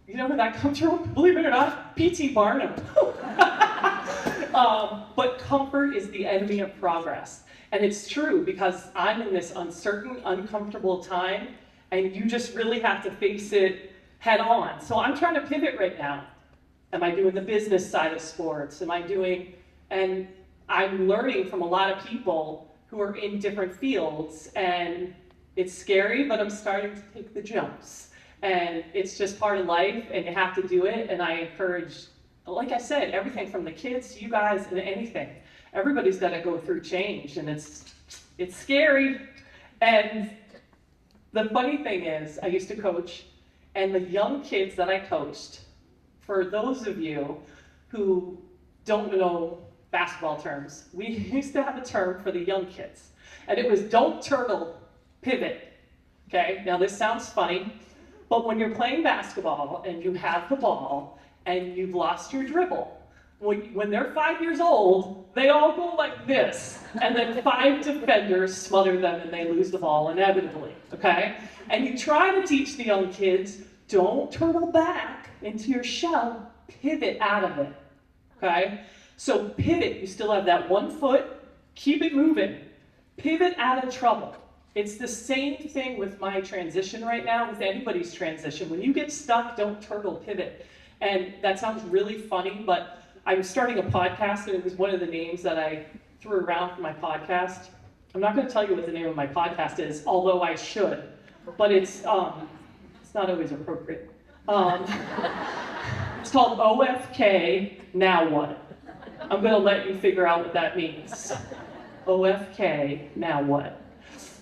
You know where that comes from? Believe it or not, P.T. Barnum. But comfort is the enemy of progress. And it's true, because I'm in this uncertain, uncomfortable time, and you just really have to face it head on. So I'm trying to pivot right now. Am I doing the business side of sports? And I'm learning from a lot of people who are in different fields, and it's scary, but I'm starting to take the jumps. And it's just part of life, and you have to do it, and I encourage, like I said, everything from the kids to you guys and anything. Everybody's got to go through change, and it's scary. And the funny thing is, I used to coach, and the young kids that I coached, for those of you who don't know basketball terms, we used to have a term for the young kids, and it was don't turtle, pivot. Okay, now this sounds funny, but when you're playing basketball and you have the ball and you've lost your dribble, when they're 5 years old, they all go like this, and then 5 defenders smother them and they lose the ball inevitably, okay? And you try to teach the young kids, don't turtle back into your shell, pivot out of it, okay? So pivot, you still have that one foot, keep it moving. Pivot out of trouble. It's the same thing with my transition right now, with anybody's transition. When you get stuck, don't turtle, pivot. And that sounds really funny, but I'm starting a podcast, and it was one of the names that I threw around for my podcast. I'm not going to tell you what the name of my podcast is, although I should. but it's not always appropriate. It's called OFK, Now What? I'm gonna let you figure out what that means. OFK, Now What?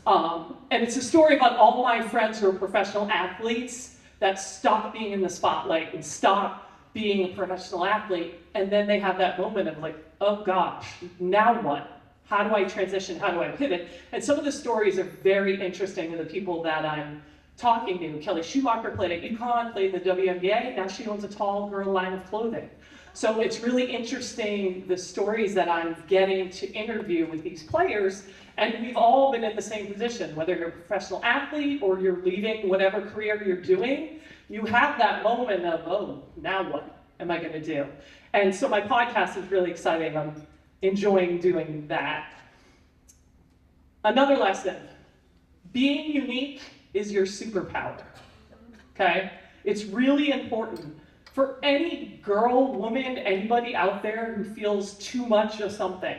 And it's a story about all my friends who are professional athletes that stop being in the spotlight and stop being a professional athlete, and then they have that moment of like, oh gosh, now what? How do I transition? How do I pivot? And some of the stories are very interesting to the people that I'm talking to. Kelly Schumacher played at UConn, played in the WNBA, now she owns a Tall Girl line of clothing. So it's really interesting the stories that I'm getting to interview with these players, and we've all been in the same position, whether you're a professional athlete or you're leaving whatever career you're doing, you have that moment of, oh, now what am I gonna do? And so my podcast is really exciting. I'm enjoying doing that. Another lesson, being unique is your superpower, okay? It's really important. For any girl, woman, anybody out there who feels too much of something,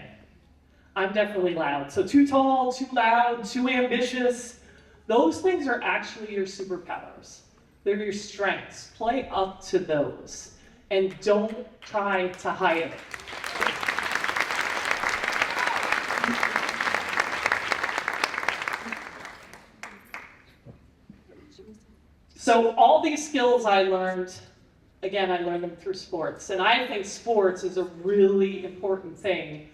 I'm definitely loud. So too tall, too loud, too ambitious, those things are actually your superpowers. They're your strengths. Play up to those and don't try to hide it. So all these skills I learned, again, I learned them through sports. And I think sports is a really important thing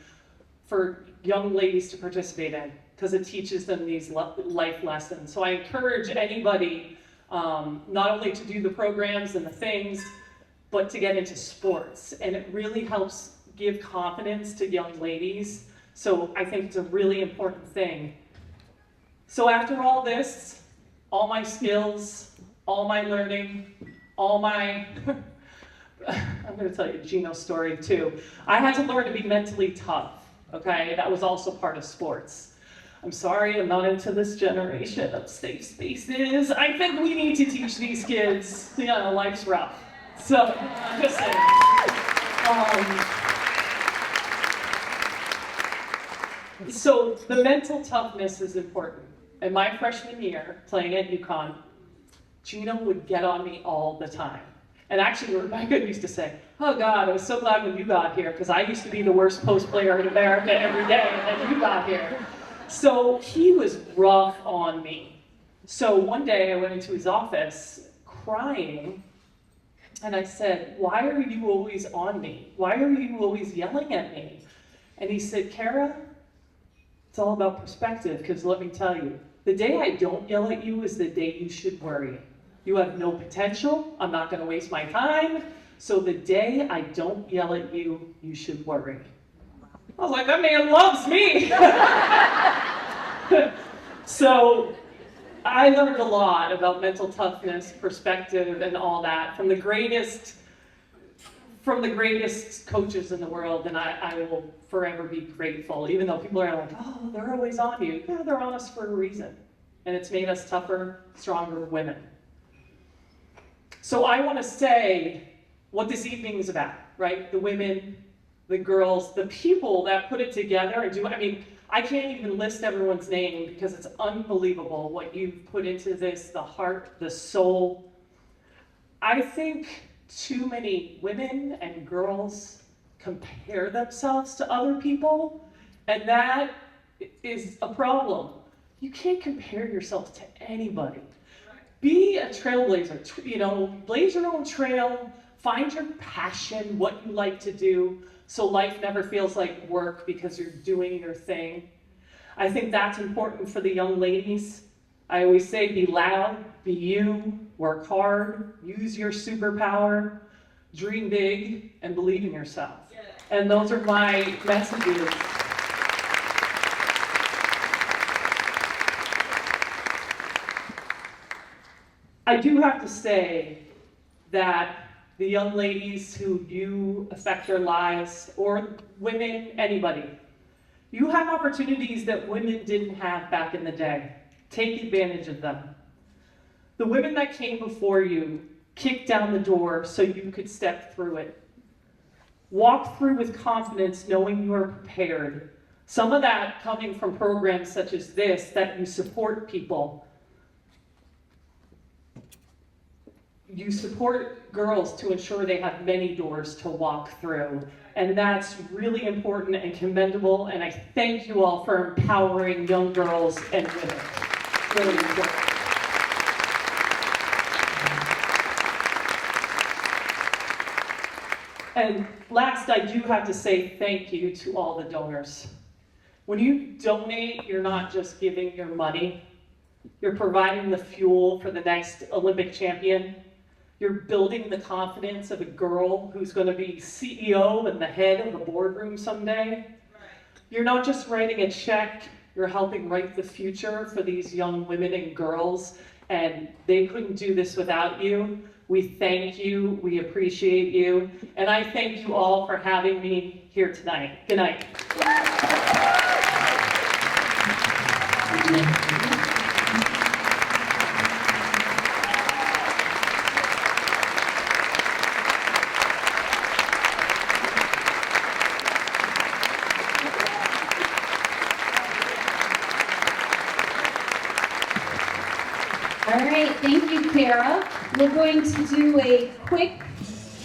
for young ladies to participate in because it teaches them these life lessons. So I encourage anybody not only to do the programs and the things, but to get into sports. And it really helps give confidence to young ladies. So I think it's a really important thing. So after all this, all my skills, all my learning, all my, I'm gonna tell you a Gino story too. I had to learn to be mentally tough, okay? That was also part of sports. I'm sorry, I'm not into this generation of safe spaces. I think we need to teach these kids, you know, life's rough. So, I'm just saying. So the mental toughness is important. In my freshman year, playing at UConn, Gino would get on me all the time. And actually, Rebecca used to say, oh God, I was so glad when you got here, because I used to be the worst post player in America every day, and then you got here. So he was rough on me. So one day I went into his office crying, and I said, why are you always on me? Why are you always yelling at me? And he said, Kara, it's all about perspective, because let me tell you, the day I don't yell at you is the day you should worry. You have no potential, I'm not gonna waste my time, so the day I don't yell at you, you should worry. I was like, that man loves me! So I learned a lot about mental toughness, perspective, and all that from the greatest coaches in the world, and I will forever be grateful, even though people are like, oh, they're always on you. Yeah, they're on us for a reason. And it's made us tougher, stronger women. So I want to say what this evening is about, right? The women, the girls, the people that put it together and do, I mean, I can't even list everyone's name because it's unbelievable what you've put into this, the heart, the soul. I think too many women and girls compare themselves to other people, and that is a problem. You can't compare yourself to anybody. Be a trailblazer, you know, blaze your own trail, find your passion, what you like to do, so life never feels like work because you're doing your thing. I think that's important for the young ladies. I always say be loud, be you, work hard, use your superpower, dream big, and believe in yourself. And those are my messages. I do have to say that the young ladies who you affect their lives, or women, anybody, you have opportunities that women didn't have back in the day. Take advantage of them. The women that came before you kicked down the door so you could step through it. Walk through with confidence knowing you are prepared. Some of that coming from programs such as this, that you support people. you support girls to ensure they have many doors to walk through. And that's really important and commendable, and I thank you all for empowering young girls and women. Really important. And last, I do have to say thank you to all the donors. When you donate, you're not just giving your money, you're providing the fuel for the next Olympic champion. You're building the confidence of a girl who's going to be CEO and the head of the boardroom someday. You're not just writing a check, you're helping write the future for these young women and girls, and they couldn't do this without you. We thank you, we appreciate you, and I thank you all for having me here tonight. Good night. All right, thank you, Kara. We're going to do a quick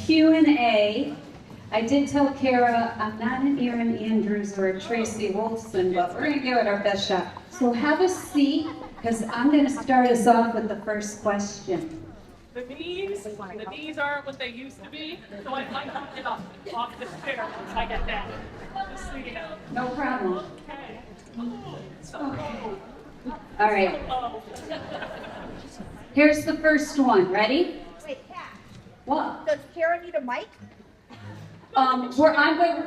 Q&A. I did tell Kara I'm not an Erin Andrews or a Tracy Wolfson, but we're going to give it our best shot. So have a seat, because I'm going to start us off with the first question. The knees aren't what they used to be, so I might not get off this chair once I get down. Just so you know. No problem. Okay. All right. Here's the first one. Ready? Wait, Kat, What? does Kara need a mic? We're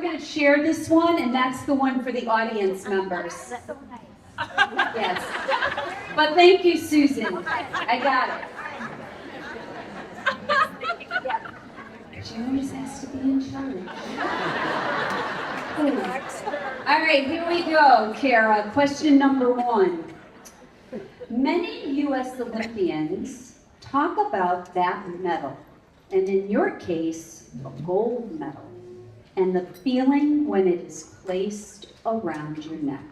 going to share this one, and that's the one for the audience members. That's so nice. Yes. But thank you, Susan. I got it. She always has to be in charge. All right, here we go, Kara. Question number 1. Many U.S. Olympians talk about that medal, and in your case, a gold medal, and the feeling when it is placed around your neck.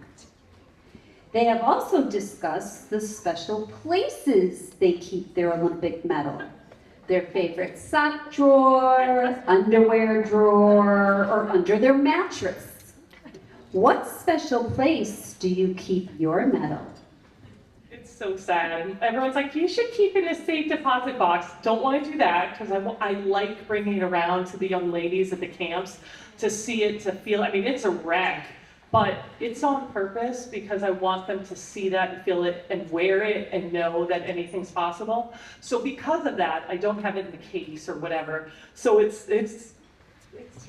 They have also discussed the special places they keep their Olympic medal. Their favorite sock drawer, underwear drawer, or under their mattress. What special place do you keep your medal? It's so sad. Everyone's like, you should keep it in a safe deposit box. Don't want to do that, because I like bringing it around to the young ladies at the camps to see it, to feel, I mean, it's a wreck. But it's on purpose because I want them to see that and feel it and wear it and know that anything's possible. So because of that, I don't have it in the case or whatever. So it's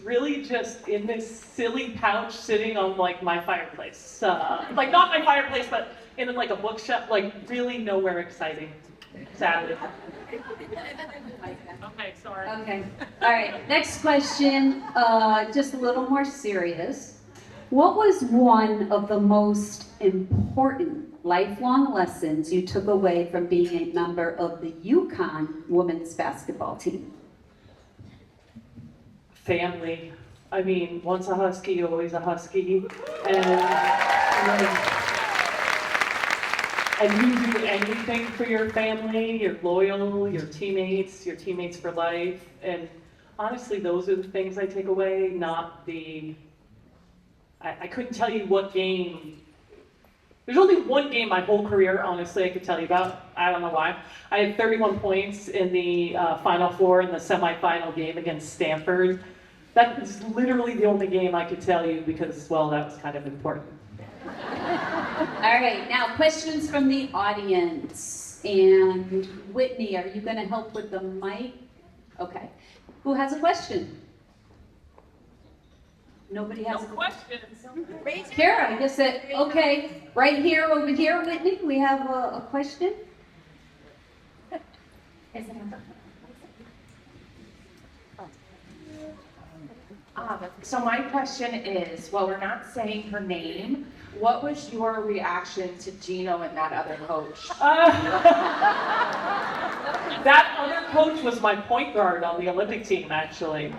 really just in this silly pouch sitting on like my fireplace. Like not my fireplace, but in like a bookshelf, like really nowhere exciting, sadly. Okay, sorry. Okay. All right, next question, just a little more serious. What was one of the most important lifelong lessons you took away from being a member of the UConn women's basketball team? Family. I mean, once a Husky, always a Husky. And you do anything for your family, you're loyal, your teammates for life. And honestly, those are the things I take away, not the... I couldn't tell you what game. There's only one game my whole career, honestly, I could tell you about. I don't know why. I had 31 points in the Final Four in the semifinal game against Stanford. That is literally the only game I could tell you because, well, that was kind of important. All right, now questions from the audience. And Whitney, are you going to help with the mic? Okay. Who has a question? Nobody has No questions. Kara, I guess that, okay, right here, over here, Whitney, we have a question. So my question is, well, we're not saying her name. What was your reaction to Gino and that other coach? That other coach was my point guard on the Olympic team, actually.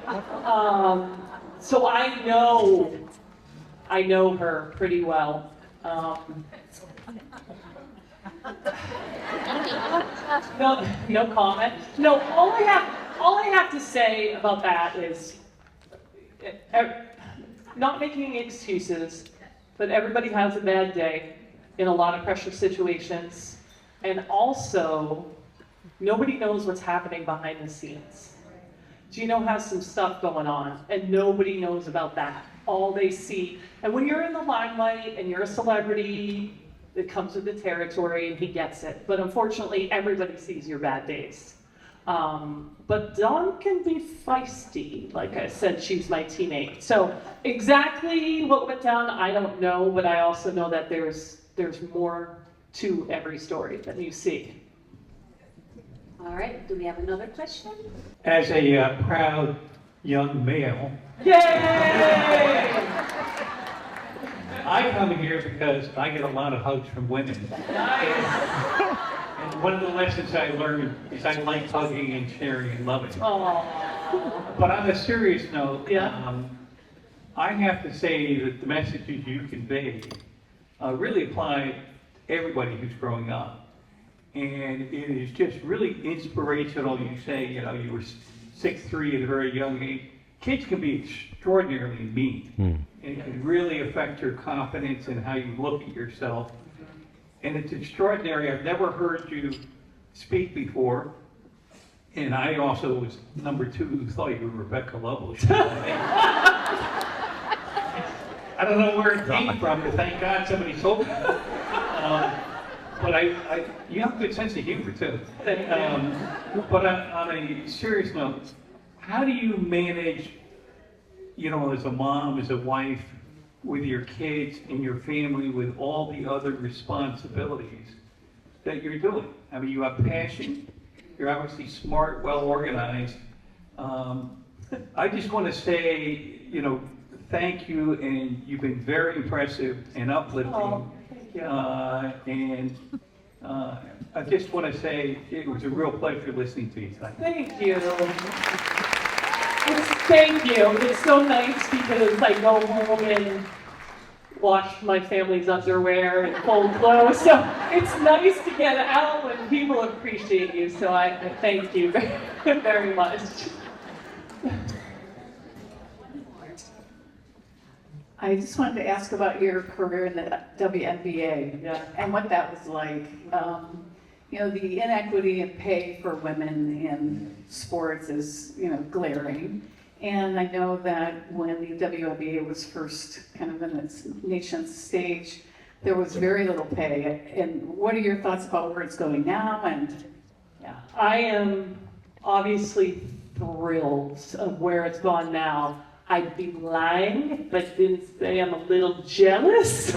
So I know her pretty well. No comment. No, all I have to say about that is not making excuses, but everybody has a bad day in a lot of pressure situations, and also nobody knows what's happening behind the scenes. Gino has some stuff going on, and nobody knows about that. All they see, and when you're in the limelight and you're a celebrity, it comes with the territory, and he gets it. But unfortunately, everybody sees your bad days. But Dawn can be feisty. Like I said, she's my teammate. So exactly what went down, I don't know, but I also know that there's more to every story than you see. All right, do we have another question? As a proud young male, Yay! I come here because I get a lot of hugs from women. Nice. And one of the lessons I learned is I like hugging and sharing and loving. Aww. But on a serious note, Yeah. I have to say that the messages you convey really apply to everybody who's growing up. And it is just really inspirational. You say, you know, you were 6'3" at a very young age. Kids can be extraordinarily mean. And it can really affect your confidence and how you look at yourself. And it's extraordinary. I've never heard you speak before. And I also was number 2 who thought you were Rebecca Loveless. I don't know where it came from, but thank God somebody told me. But you have a good sense of humor too. But on a serious note, how do you manage, you know, as a mom, as a wife, with your kids and your family, with all the other responsibilities that you're doing? I mean, you have passion. You're obviously smart, well organized. I just want to say, you know, thank you, and you've been very impressive and uplifting. Oh, thank you. I just want to say it was a real pleasure listening to you tonight. Thank you. Thank you. It's so nice because I go home and wash my family's underwear and fold clothes. So it's nice to get out when people appreciate you. So I thank you very much. I just wanted to ask about your career in the WNBA and what that was like. You know, the inequity in pay for women in sports is, you know, glaring. And I know that when the WNBA was first kind of in its nation's stage, there was very little pay. And what are your thoughts about where it's going now? And yeah, I am obviously thrilled of where it's gone now. I'd be lying, but didn't say I'm a little jealous.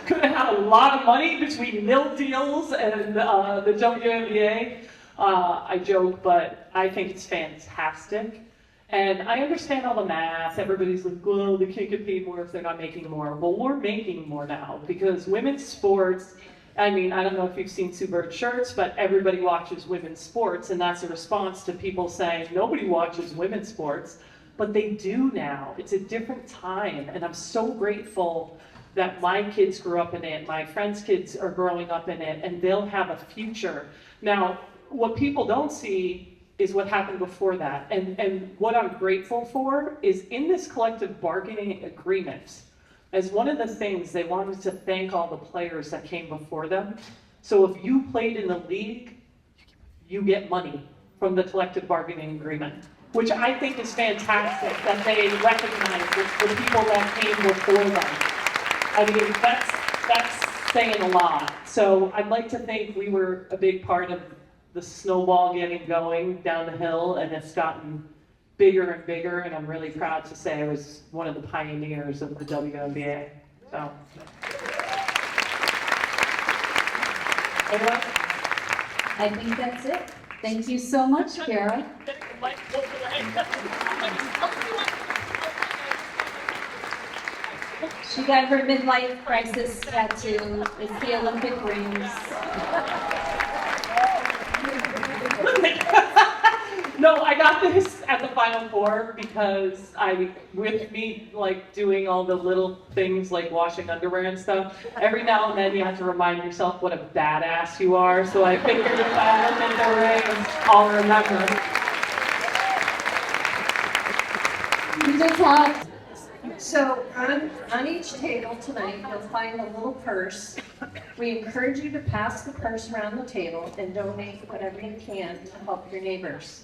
Could have had a lot of money between nil deals and the WNBA. I joke, but I think it's fantastic. And I understand all the math. Everybody's like, well, they can't get paid more if they're not making more. Well, we're making more now because women's sports, I mean, I don't know if you've seen Sue Bird shirts, but everybody watches women's sports, and that's a response to people saying nobody watches women's sports. But they do now. It's a different time, and I'm so grateful that my kids grew up in it, my friends' kids are growing up in it, and they'll have a future. Now, what people don't see is what happened before that, and what I'm grateful for is in this collective bargaining agreement, as one of the things they wanted to thank all the players that came before them. So if you played in the league, you get money from the collective bargaining agreement, which I think is fantastic that they recognize the people that came before them. I mean, that's saying a lot. So I'd like to think we were a big part of the snowball getting going down the hill, and it's gotten bigger and bigger, and I'm really proud to say I was one of the pioneers of the WNBA. So. Anyone? I think that's it. Thank you so much, Kara. She got her midlife crisis tattoo. It's the Olympic rings. No, I got this at the Final Four because with me, like doing all the little things like washing underwear and stuff, every now and then you have to remind yourself what a badass you are. So I figured if I look in the ring, I'll remember. You just have, so on each table tonight, you'll find a little purse. We encourage you to pass the purse around the table and donate whatever you can to help your neighbors.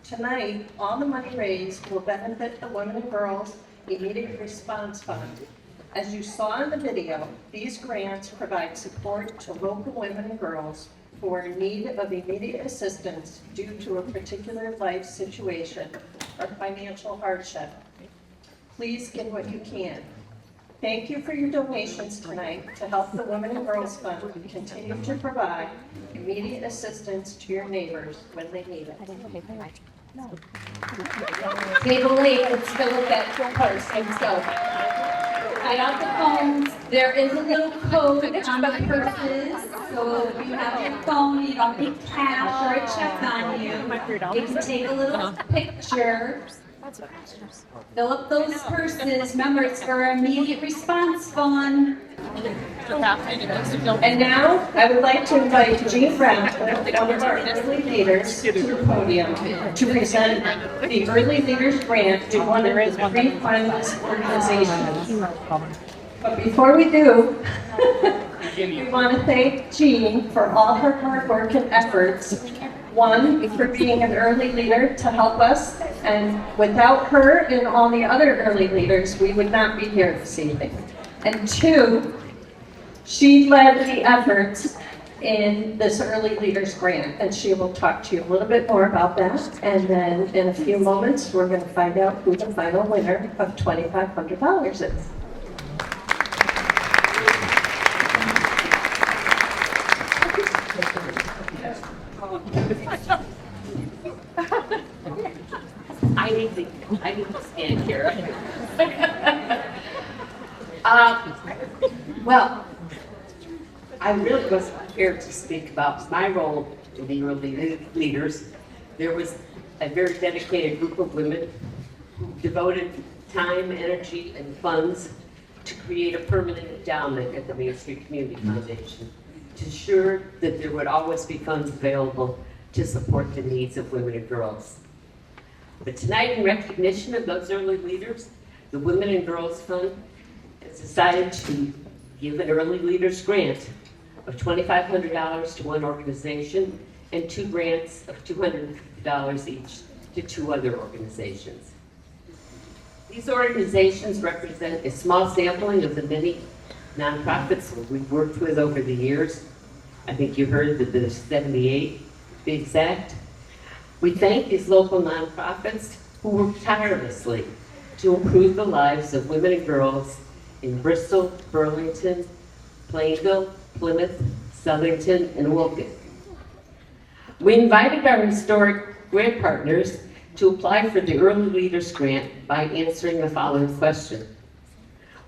Tonight, all the money raised will benefit the Women and Girls Immediate Response Fund. As you saw in the video, these grants provide support to local women and girls who are in need of immediate assistance due to a particular life situation or financial hardship. Please give what you can. Thank you for your donations tonight to help the Women and Girls Fund continue to provide immediate assistance to your neighbors when they need it. Table 8, let's fill up that purse. Let's go. Hide out the phones. There is a little code on the purses, so if you have your phone, you don't need cash or a check on you. You can take a little picture. Fill up those purses. Remember, it's for our immediate response fund. And now, I would like to invite Jean Brown, one of our early leaders, to the podium to present the Early Leaders Grant to one of the 3 finalist organizations. But before we do, we want to thank Jean for all her hard work and efforts. 1, for being an early leader to help us, and without her and all the other early leaders, we would not be here this evening. And 2, she led the efforts in this Early Leaders Grant, and she will talk to you a little bit more about that. And then in a few moments, we're going to find out who the final winner of $2,500 is. I need to stand here. Well, I really wasn't prepared to speak about my role in the Early Leaders. There was a very dedicated group of women who devoted time, energy, and funds to create a permanent endowment at the Main Street Community Foundation to ensure that there would always be funds available to support the needs of women and girls. But tonight, in recognition of those early leaders, the Women and Girls Fund has decided to give an Early Leaders Grant of $2,500 to one organization and 2 grants of $250 each to 2 other organizations. These organizations represent a small sampling of the many nonprofits we've worked with over the years. I think you heard that there's 78, to be exact. We thank these local nonprofits who work tirelessly to improve the lives of women and girls in Bristol, Burlington, Plainville, Plymouth, Southington, and Wilkin. We invited our historic grant partners to apply for the Early Leaders Grant by answering the following question.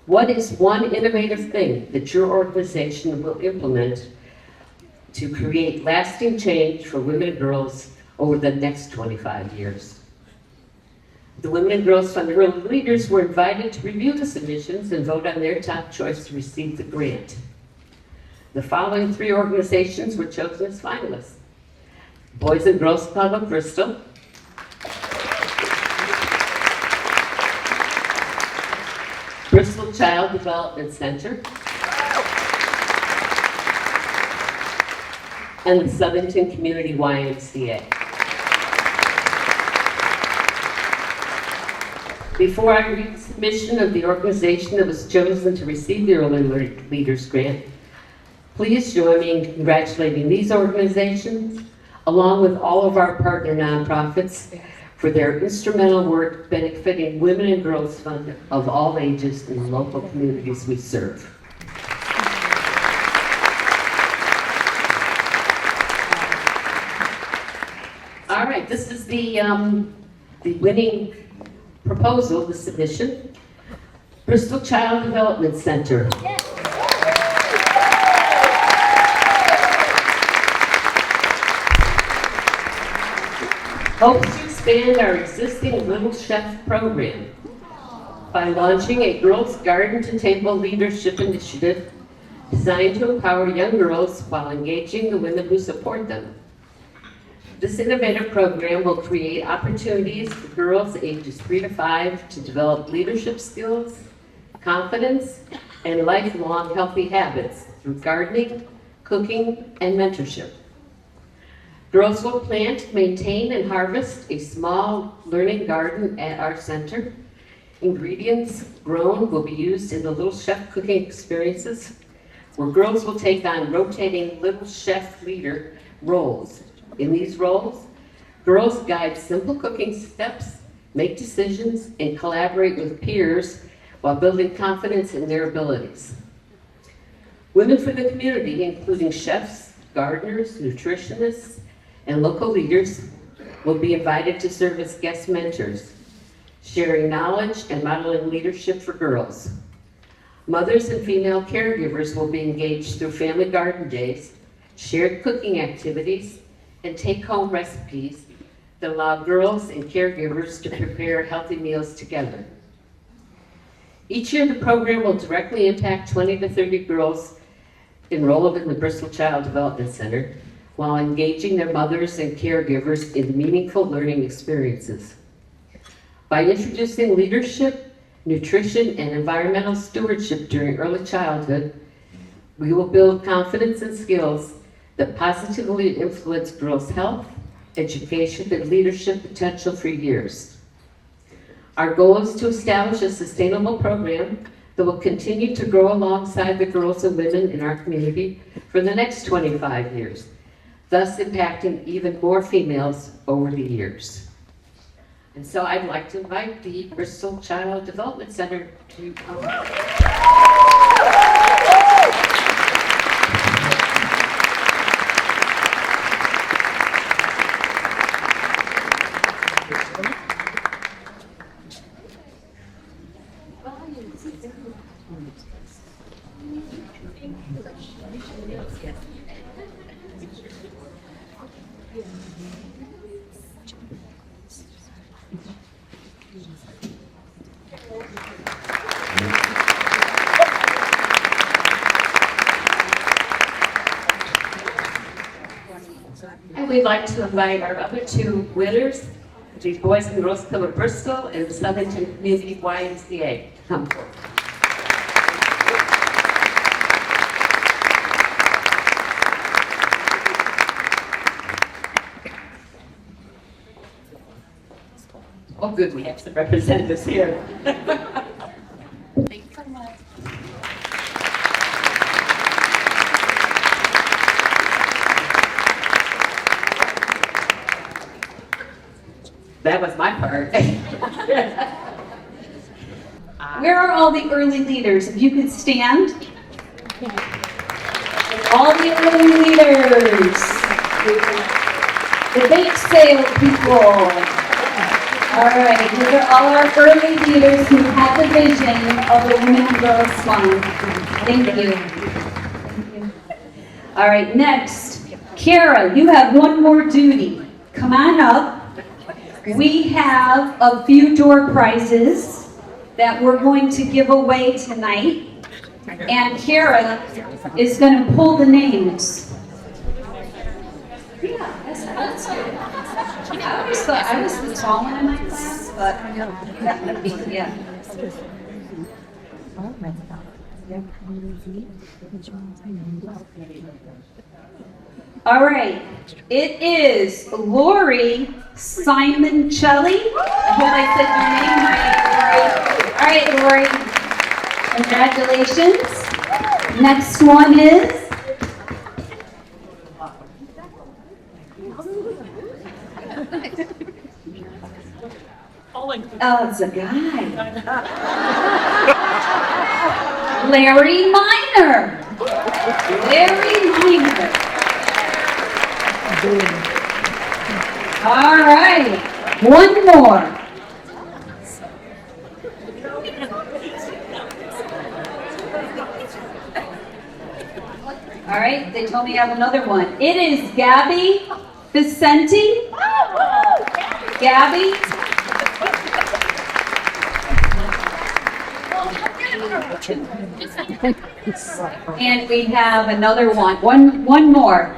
What is one innovative thing that your organization will implement to create lasting change for women and girls over the next 25 years? The Women and Girls Fund Early Leaders were invited to review the submissions and vote on their top choice to receive the grant. The following 3 organizations were chosen as finalists. Boys and Girls Club of Bristol, Bristol Child Development Center, and the Southington Community YMCA. Before I read the submission of the organization that was chosen to receive the Early Leaders Grant, please join me in congratulating these organizations, along with all of our partner nonprofits, for their instrumental work benefiting Women and Girls Fund of all ages in the local communities we serve. All right, this is the winning proposal, the submission. Bristol Child Development Center. Hope expand our existing Little Chef program by launching a Girls Garden to Table Leadership Initiative designed to empower young girls while engaging the women who support them. This innovative program will create opportunities for girls ages 3 to 5 to develop leadership skills, confidence, and lifelong healthy habits through gardening, cooking, and mentorship. Girls will plant, maintain, and harvest a small learning garden at our center. Ingredients grown will be used in the Little Chef cooking experiences, where girls will take on rotating Little Chef leader roles. In these roles, girls guide simple cooking steps, make decisions, and collaborate with peers while building confidence in their abilities. Women for the community, including chefs, gardeners, nutritionists, and local leaders, will be invited to serve as guest mentors, sharing knowledge and modeling leadership for girls. Mothers and female caregivers will be engaged through family garden days, shared cooking activities, and take-home recipes that allow girls and caregivers to prepare healthy meals together. Each year, the program will directly impact 20 to 30 girls enrolled in the Bristol Child Development Center while engaging their mothers and caregivers in meaningful learning experiences. By introducing leadership, nutrition, and environmental stewardship during early childhood, we will build confidence and skills that positively influence girls' health, education, and leadership potential for years. Our goal is to establish a sustainable program that will continue to grow alongside the girls and women in our community for the next 25 years, thus impacting even more females over the years. And so I'd like to invite the Bristol Child Development Center to come. And we'd like to invite our other two winners, the Boys and Girls Club of Bristol and the Southington Community YMCA, to come forward. Oh, good, we have some representatives here. Thanks so much. That was my part. Where are all the early leaders? If you could stand. All the early leaders. The bake sale people. All right, these are all our early leaders who had the vision of the Women and Girls Fund. Thank you. All right, next, Kara, you have one more duty. Come on up. We have a few door prizes that we're going to give away tonight, and Kara is going to pull the names. Yeah, that's good. I always thought I was the tall one in my class, but yeah. All right, it is Lori Simoncelli. I hope I said your name right, Lori. All right, Lori, congratulations. Next one is oh, it's a guy. Larry Miner. Larry Miner. All right, one more. All right, they told me I have another one. It is Gabby Vicente. Gabby. And we have another one more.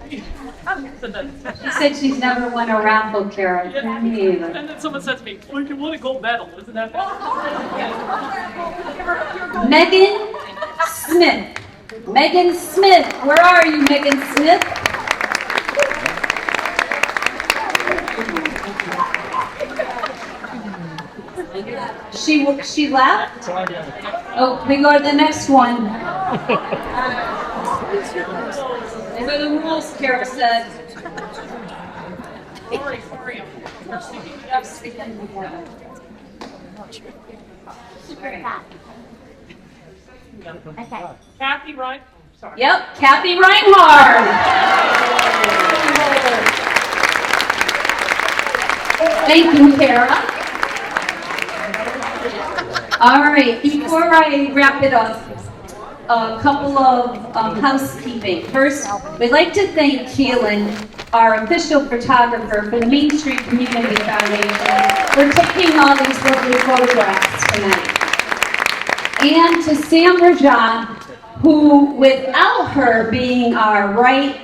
She said she's never won a raffle, Kara. Me either. And then someone said to me, well, you won a gold medal, isn't that bad? Megan Smith. Megan Smith. Where are you, Megan Smith? She left? Oh, we go to the next one. These are the rules, Kara said. Okay. Kathy, right? Sorry. Yep, Kathy Reinhardt. Thank you, Kara. All right, before I wrap it up, a couple of housekeeping. First, we'd like to thank Keelan, our official photographer for the Main Street Community Foundation, for taking all these lovely photographs tonight. And to Sam Rajan, who, without her being our right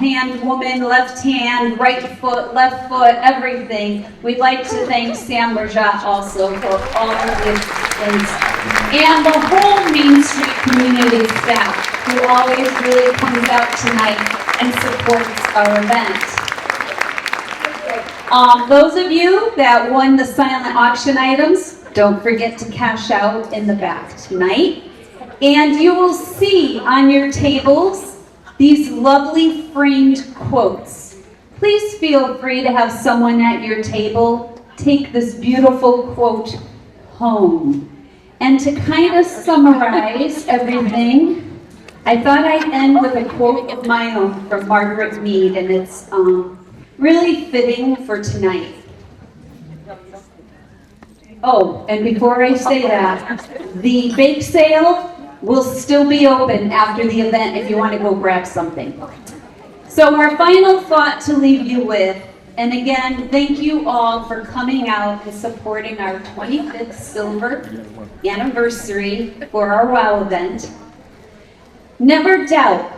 hand woman, left hand, right foot, left foot, everything, we'd like to thank Sam Rajan also for all of his assistance. And the whole Main Street community staff, who always really comes out tonight and supports our event. Those of you that won the silent auction items, don't forget to cash out in the back tonight. And you will see on your tables these lovely framed quotes. Please feel free to have someone at your table take this beautiful quote home. And to kind of summarize everything, I thought I'd end with a quote of my own from Margaret Mead, and it's really fitting for tonight. Oh, and before I say that, the bake sale will still be open after the event if you want to go grab something. So our final thought to leave you with, and again, thank you all for coming out and supporting our 25th silver anniversary for our WOW event. Never doubt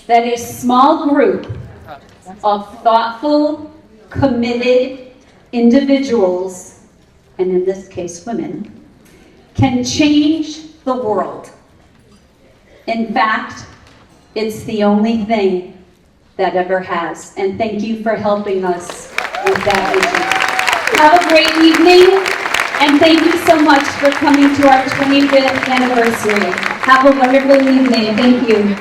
that a small group of thoughtful, committed individuals, and in this case women, can change the world. In fact, it's the only thing that ever has. And thank you for helping us with that vision. Have a great evening, and thank you so much for coming to our 25th anniversary. Have a wonderful evening. Thank you.